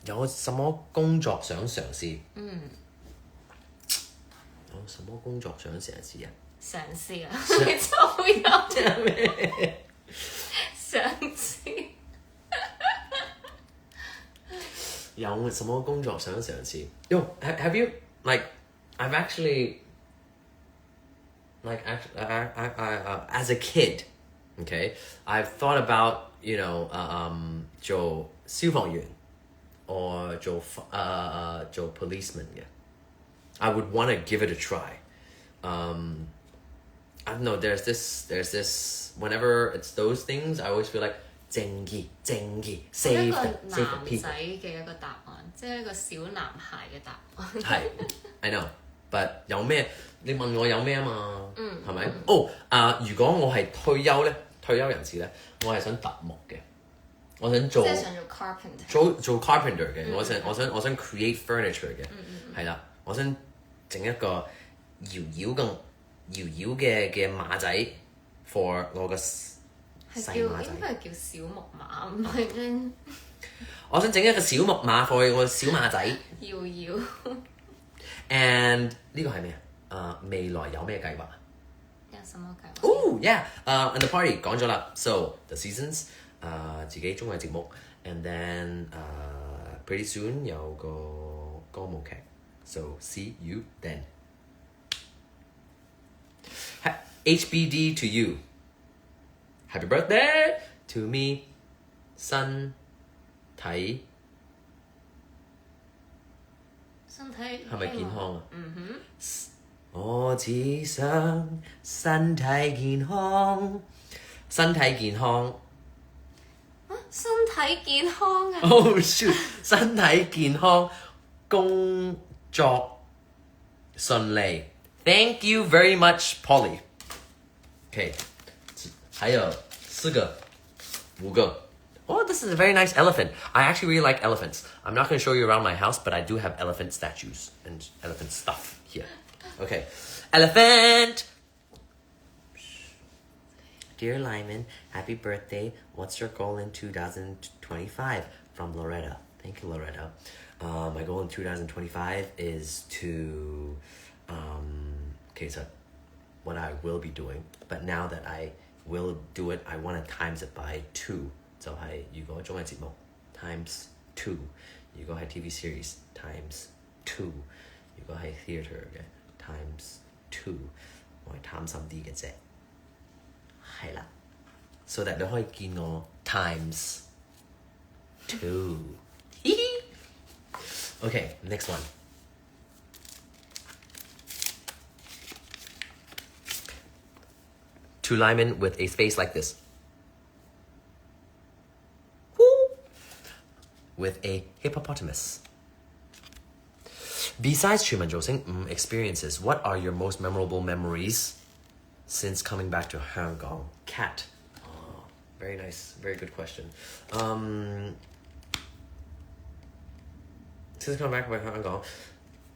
有什麼工作想嘗試？有什麼工作想嘗試啊？嘗試啊，你就有即係咩？嘗試。有什麼工作想嘗試？Yo, have you like I've actually as a kid, okay, I've thought about做消防員 or 做 policeman 嘅。I would want to give it a try. I don't know. There's this. Whenever it's those things, I always feel like 正義 save the people. 一個男仔嘅一個答案，即係一個小男孩嘅答案。係 I know, but 有咩？你問我有咩啊嘛？係咪？如果我係退休人士咧，我係想伐木嘅，我想做。即係想做 carpenter。做 carpenter 嘅，我想 create furniture 嘅，係啦，我想整一個搖搖嘅馬仔 for 我個細馬仔。應該係叫小木馬，唔係咩？我想整一個小木馬 for 我小馬仔。搖。And 呢個係咩啊？未來有咩計劃？有什麼計劃 Oh yeah, and the party 講咗啦。So the seasons, 自己綜藝節目 and then pretty soon 有個歌舞劇。So see you then. HBD to you. Happy birthday to me. 身體身體係咪健康啊？哼。我只想身體健康，身體健康。身體健康啊！ Oh shoot！身體健康，工作順利。Thank you very much, Polly. Okay， 還有4個、5個。Oh, this is a very nice elephant. I actually really like elephants. I'm not going to show you around my house, but I do have elephant statues and elephant stuff here. Okay, elephant. Dear Lyman, happy birthday. What's your goal in 2025? From Loretta. Thank you, Loretta. My goal in 2025 is to, okay, so what I will be doing, but now that I will do it, I want to times it by 2. 就係如果綜藝節目 times 2，如果係 TV series times 2，如果係 theatre 嘅 times 2，我係貪心啲嘅啫，係啦 ，so that 你可以見我 times 2。Okay, next one. To Lyman with a face like this. With a hippopotamus. Besides 全民造星5 experiences, what are your most memorable memories since coming back to Hong Kong? Cat. Oh, very nice, very good question. Since coming back to Hong Kong,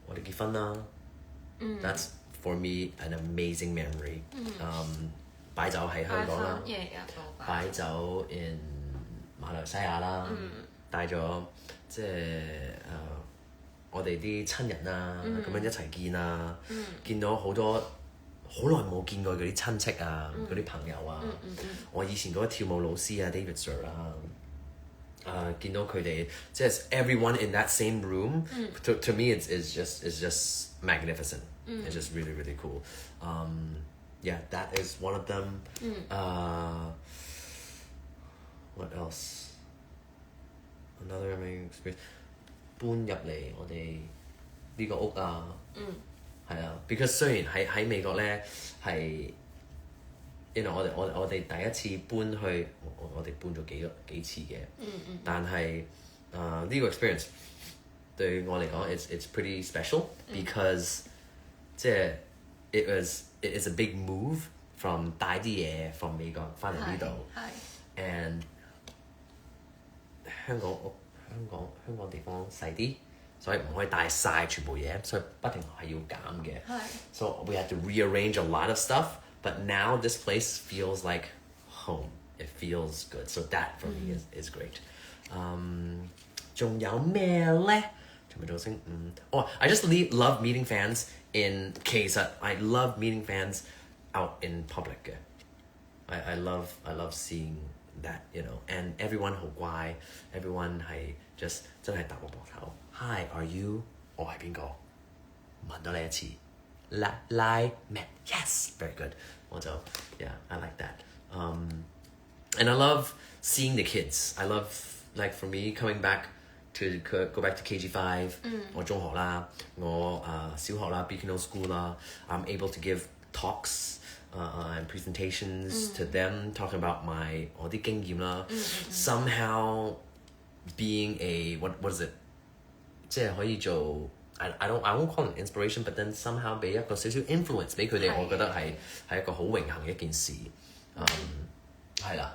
我哋結婚啦。That's for me an amazing memory. 擺酒喺香港啦，擺酒 in 馬來西亞啦。帶咗即係我哋啲親人啊，咁樣一齊見啊，見到好多好耐冇見過嗰啲親戚啊，嗰啲朋友啊，我以前嗰個跳舞老師啊 David Sir 啊，見到佢哋即係 everyone in that same room，to me it's just magnificent. It's just really really cool. Yeah, that is one of them. What else?Another amazing experience 搬入嚟我哋呢個屋啊，係啊 because 雖然喺美國咧係，you know 我哋第一次搬去我哋搬咗幾次嘅，但係呢個 experience 對我嚟講 it's pretty special because 即係 it is a big move from 帶啲嘢 from 美國翻嚟呢度 and香港地方細啲，所以唔可以帶晒全部嘢，所以不停係要減嘅。So we had to rearrange a lot of stuff, but now this place feels like home. It feels good. So that for me is great. 仲有咩咧？全部造星I just love meeting fans in 其實 I love meeting fans out in public 嘅。I love seeing that, you know, and everyone 好乖 everyone 係 just 真係搭我膊頭 Hi, are you? 我係邊個？問到你一次 Lai Man Yes, very good 我就 yeah, I like that and I love seeing the kids I love, like for me, coming back to go back to KG5 我中學啦我小學啦 Beacon Hill School 啦 I'm able to give talks and presentations to them talking about 我啲經驗啦 somehow being a what is it 即係可以做 I won't call it inspiration but then somehow 俾一個少少 influence 俾佢哋我覺得係一個好榮幸嘅一件事係啦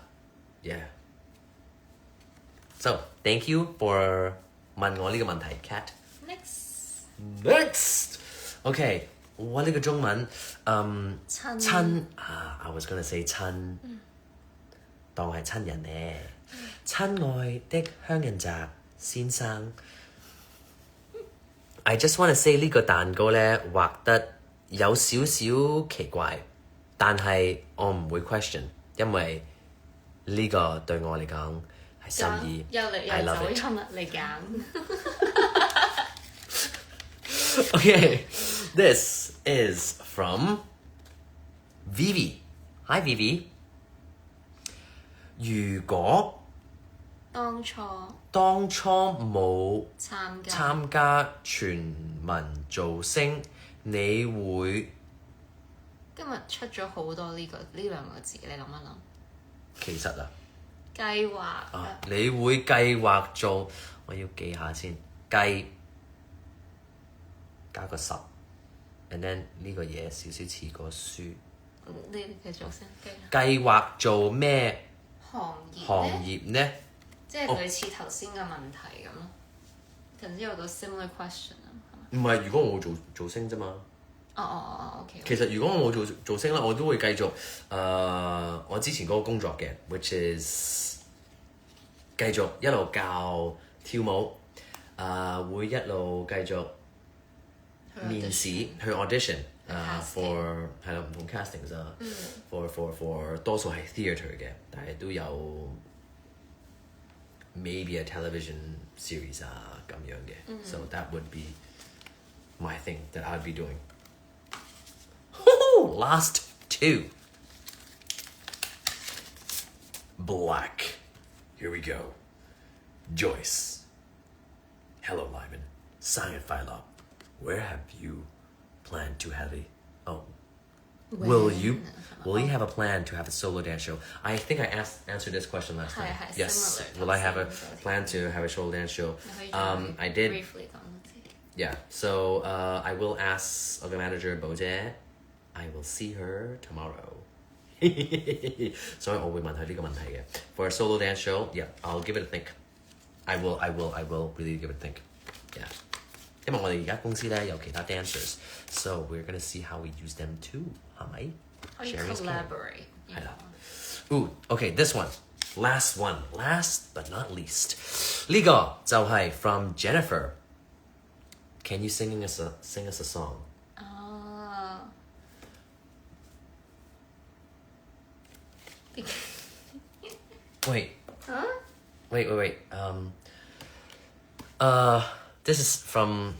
yeah so thank you for 問我呢個問題 Kat next okay 我呢個中文親I was gonna say 親當係親人咧親愛的香人澤先生 I just want to say 呢個蛋糕咧畫得有少少奇怪但係我唔會 question 因為呢個對我嚟講係心意 I love it 你揀Okay, this is from Vivi. Hi, Vivi. 如果當初當初冇參加參加全民造星，你會今日出咗好多呢兩個字，你諗一諗。其實啊，計劃你會計劃做，我要記下先，計加個10 and then 呢個嘢少少似個書。你繼續先。計劃做咩行行業呢？即係類似頭先嘅問題咁咯。頭先有個 similar question 啊，係咪？唔係，如果我冇做星啫嘛。OK。其實如果我冇做星咧，我都會繼續我之前嗰個工作嘅，which is 繼續一路教跳舞，會一路繼續面試去 audition for 係啦唔同 castings 啊，for 多數係 theatre 嘅，但係都有 maybe a television series 啊咁樣嘅，so that would be my thing that I'd be doing. Last 2. Black. Here we go. Joyce. Hello, Lyman. 生日快樂. Where have you planned to have a... Oh. Will you have a plan to have a solo dance show? I think I answered this question last time. Yes. Similar. Will I have a plan to have a solo dance show? I did. Briefly 講多次。Yeah. So I will ask the manager Bo Jie. I will see her tomorrow. 所以我會問佢呢個問題嘅。For a solo dance show, yeah, I'll give it a think. I will really give it a think. Yeah. 因為我哋而家公司咧有其他 dancers, so we're gonna see how we use them too. 係咪？可以 collaborate。係啦。Ooh, okay, this one. Last one. Last but not least. 呢個就係 from Jennifer. Can you sing us a song? Wait. Huh? Wait. This is from.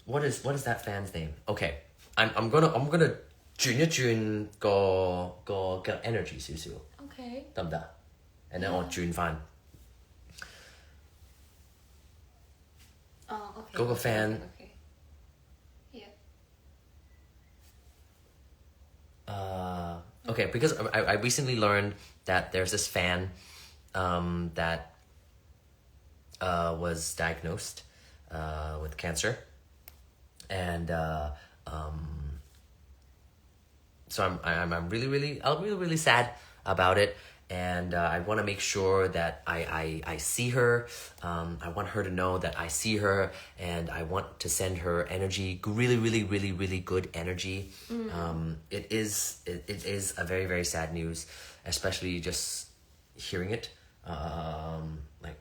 What is that fan's name? Okay, I'm gonna 轉一轉個 energy 少少。OK。得唔得？And then 我轉翻。OK。嗰個 fan。Okay, because I recently learned that there's this fan that was diagnosed with cancer, and so I'm really sad about it, and I want to make sure that I see her. I want her to know that I see her, and I want to send her energy, really good energy. It is a very, very sad news, especially just hearing it like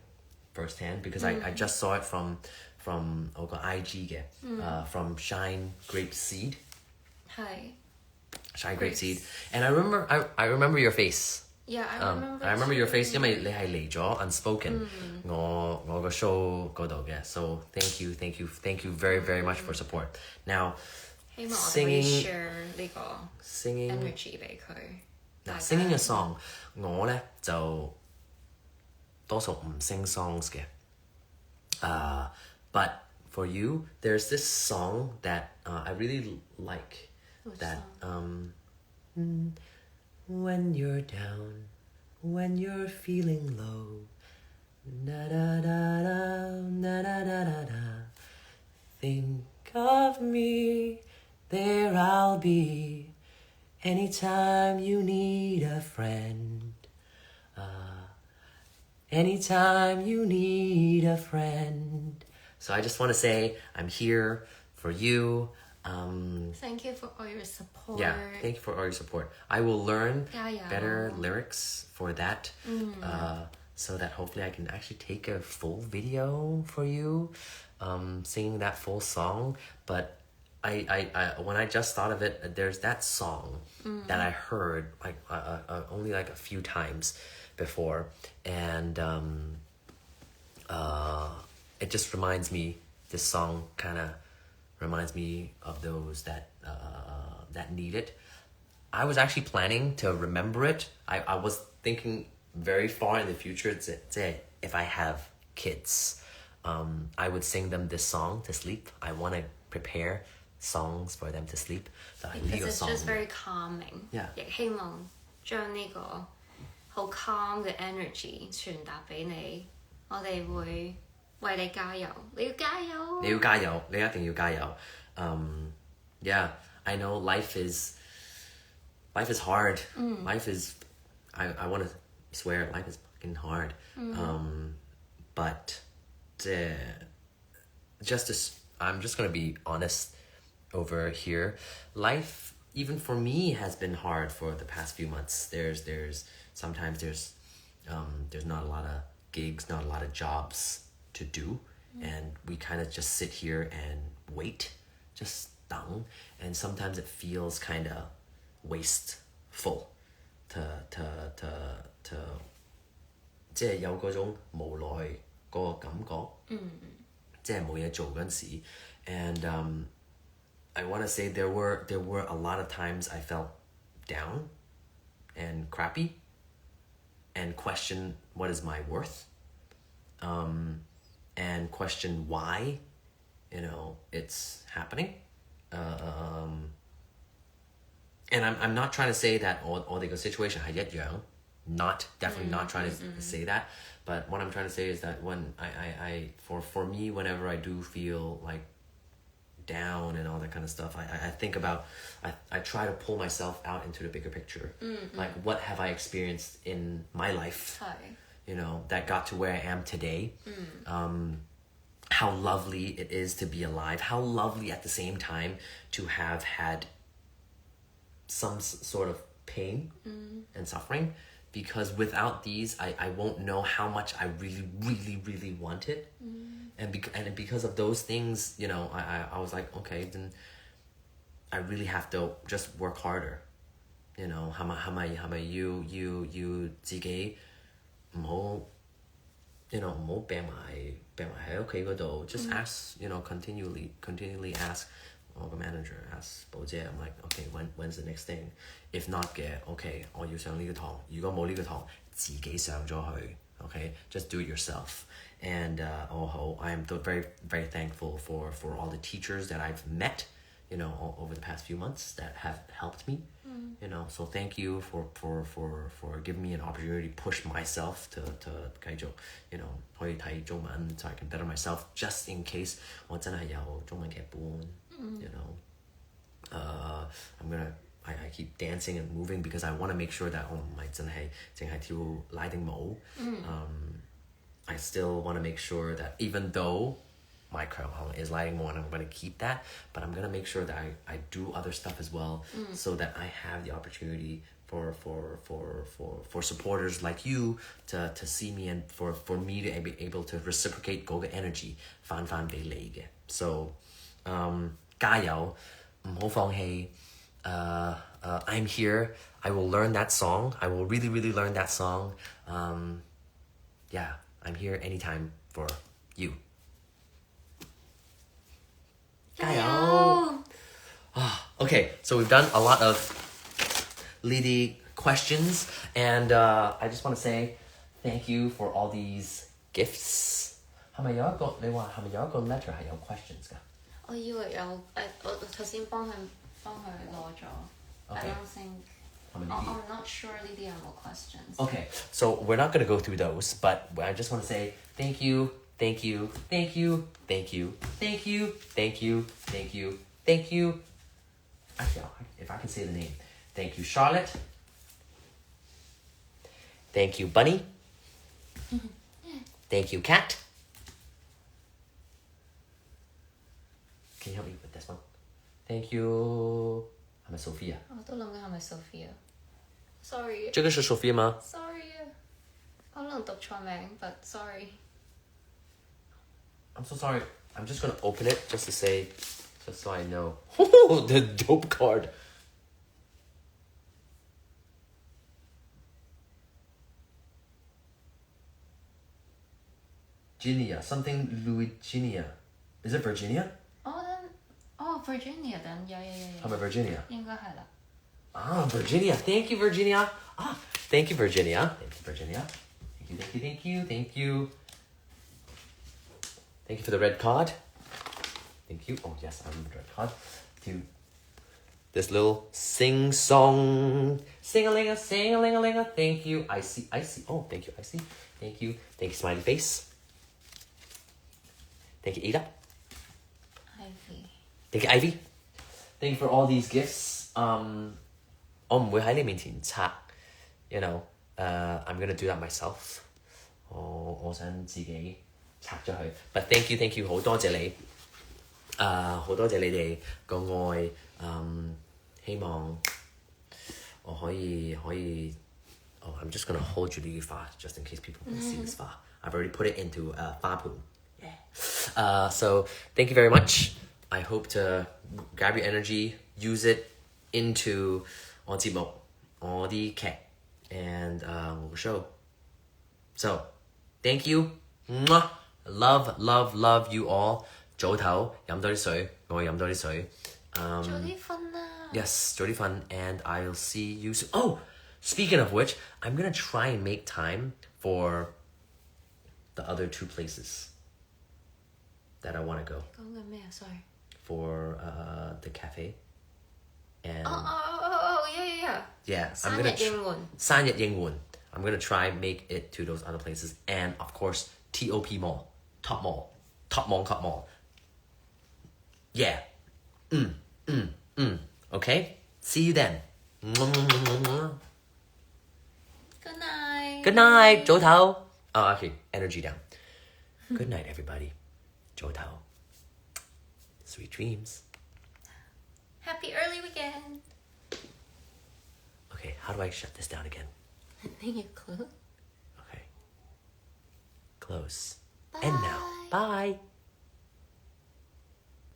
firsthand, because I just saw it from IG 嘅from Shine Grape Seed. Hi. Shine Grape Seed, and I remember your face. Yeah, I remember your face 因為你係嚟咗 Unspoken 我個 show 嗰度嘅 so thank you very, very much for support. Now 希望我哋可以 share 呢個 energy 俾佢。嗱 singing a song 我咧就多數唔 sing songs 嘅but for you there's this song that I really like. That when you're down, when you're feeling low, da da da da da da da da da. Think of me, there I'll be. Anytime you need a friend, anytime you need a friend. So I just want to say I'm here for you. Thank you for all your support. Yeah, thank you for all your support. I will learn 加油 better lyrics for that, so that hopefully I can actually take a full video for you, singing that full song. But I when I just thought of it, there's that song that I heard like only like a few times before, and it just reminds me. This song kind of reminds me of those that need it. I was actually planning to remember it. I was thinking very far in the future. If I have kids, I would sing them this song to sleep. I want to prepare songs for them to sleep. Because it's just very calming. Yeah. 亦希望將呢個好 calm 嘅 energy 傳達俾你，我哋會為你加油，你要加油。你要加油，你一定要加油。Yeah, I know life is hard. Life is, I want to swear, life is fucking hard. But I'm just gonna be honest over here. Life, even for me, has been hard for the past few months. Sometimes there's not a lot of gigs, not a lot of jobs to do, and we kind of just sit here and wait, just 等, and sometimes it feels kind of wasteful to 即係有嗰種無奈嗰個感覺，即係冇嘢做嗰陣時。And I want to say there were a lot of times I felt down and crappy and question what is my worth, and question why, it's happening. And I'm not trying to say that all the situation 係一樣. Definitely not trying to say that, but what I'm trying to say is that when for me, whenever I do feel like down and all that kind of stuff, I think about, I try to pull myself out into the bigger picture. Like, what have I experienced in my life, that got to where I am today. How lovely it is to be alive, how lovely at the same time to have had some sort of pain and suffering, because without these, I won't know how much I really, really, really want it. And because of those things, I was like, okay, then I really have to just work harder. 係咪要自己唔好唔好病埋喺屋企嗰度 just ask, continually ask the manager, ask 寶姐. I'm like, okay, when's the next thing? If not 嘅 okay, 我要上呢個堂. 如果冇呢個堂，自己上咗去. Okay, just do it yourself. And I am very, very thankful for all the teachers that I've met, over the past few months that have helped me. So thank you for giving me an opportunity to push myself to 繼續可以睇中文 so I can better myself just in case 我真係有中文劇本. I keep dancing and moving because I want to make sure that 我唔係淨係跳拉丁舞. I still want to make sure that even though my強項 is 拉丁舞 and I'm going to keep that, but I'm going to make sure that I do other stuff as well, so that I have the opportunity for supporters like you to see me, and for me to be able to reciprocate 嗰個 energy 返俾你嘅. So 加油，唔好放棄. I'm here. I will learn that song. I will really, really learn that song. Yeah, I'm here anytime for you. 加油! Okay, so we've done a lot of Lily questions, and I just want to say thank you for all these gifts. 係咪有一個 letter 係有 questions 㗎？我以為有我頭先幫佢攞咗。I don't think. I'm not sure呢啲有冇 questions. Okay, so we're not going to go through those, but I just want to say thank you, thank you, thank you, thank you, thank you, thank you, thank you, thank you. Actually, if I can say the name. Thank you, Charlotte. Thank you, Bunny. Thank you, Kat. Can you help me with this one? Thank you. 係咪 Sophia? 我都諗緊係咪 Sophia? Sorry. 這個是 Sophia 嗎? Sorry 可能讀錯名 but sorry. I'm so sorry. I'm just gonna open it just to say, just so I know. Oh, the dope card. Virginia, something Louisiana. Is it Virginia? Virginia then. Yeah. 係咪 Virginia? 應該係啦。Virginia. Thank you, Virginia. Thank you, Virginia. Thank you, Virginia. Thank you, thank you, thank you, thank you. Thank you for the red card. Thank you. Oh, yes, I remember the red card. To this little sing-song. Sing-a-ling-a, sing-a-ling-a-ling-a. Thank you. Icy. Oh, thank you, Icy. Thank you. Thank you, smiley face. Thank you, Ada. Ivy. Thank you, Ivy. Thank you for all these gifts. 我唔會喺你面前拆 you know, I'm gonna do that myself. 我想自己拆咗佢。But thank you， 好多謝你。好多謝你哋個愛。希望我可以。Oh, I'm just gonna hold you really far, just in case people can see this far. I've already put it into far pool. Yeah. So thank you very much. I hope to grab your energy, use it into 我節目、我啲劇 and 我個 show. So thank you. Mwah. Love you all. 早唞，飲多啲水，我飲多啲水。早啲瞓啦。Yes, 早啲瞓 and I'll see you soon. Oh, speaking of which, I'm gonna try and make time for the other 2 places that I want to go. 講緊咩啊 ？Sorry. For the cafe. And yeah. yeah, 生日應援。生日應援. I'm gonna try and make it to those other places. And of course, TOP Mall. Top Mall. Yeah. Okay? See you then. Good night. Good night, 早唞. Oh, actually, energy down. Good night, everybody. 早唞. Sweet dreams. Happy early weekend. Okay, how do I shut this down again? I think you close. Okay. Close. Bye. And now, bye.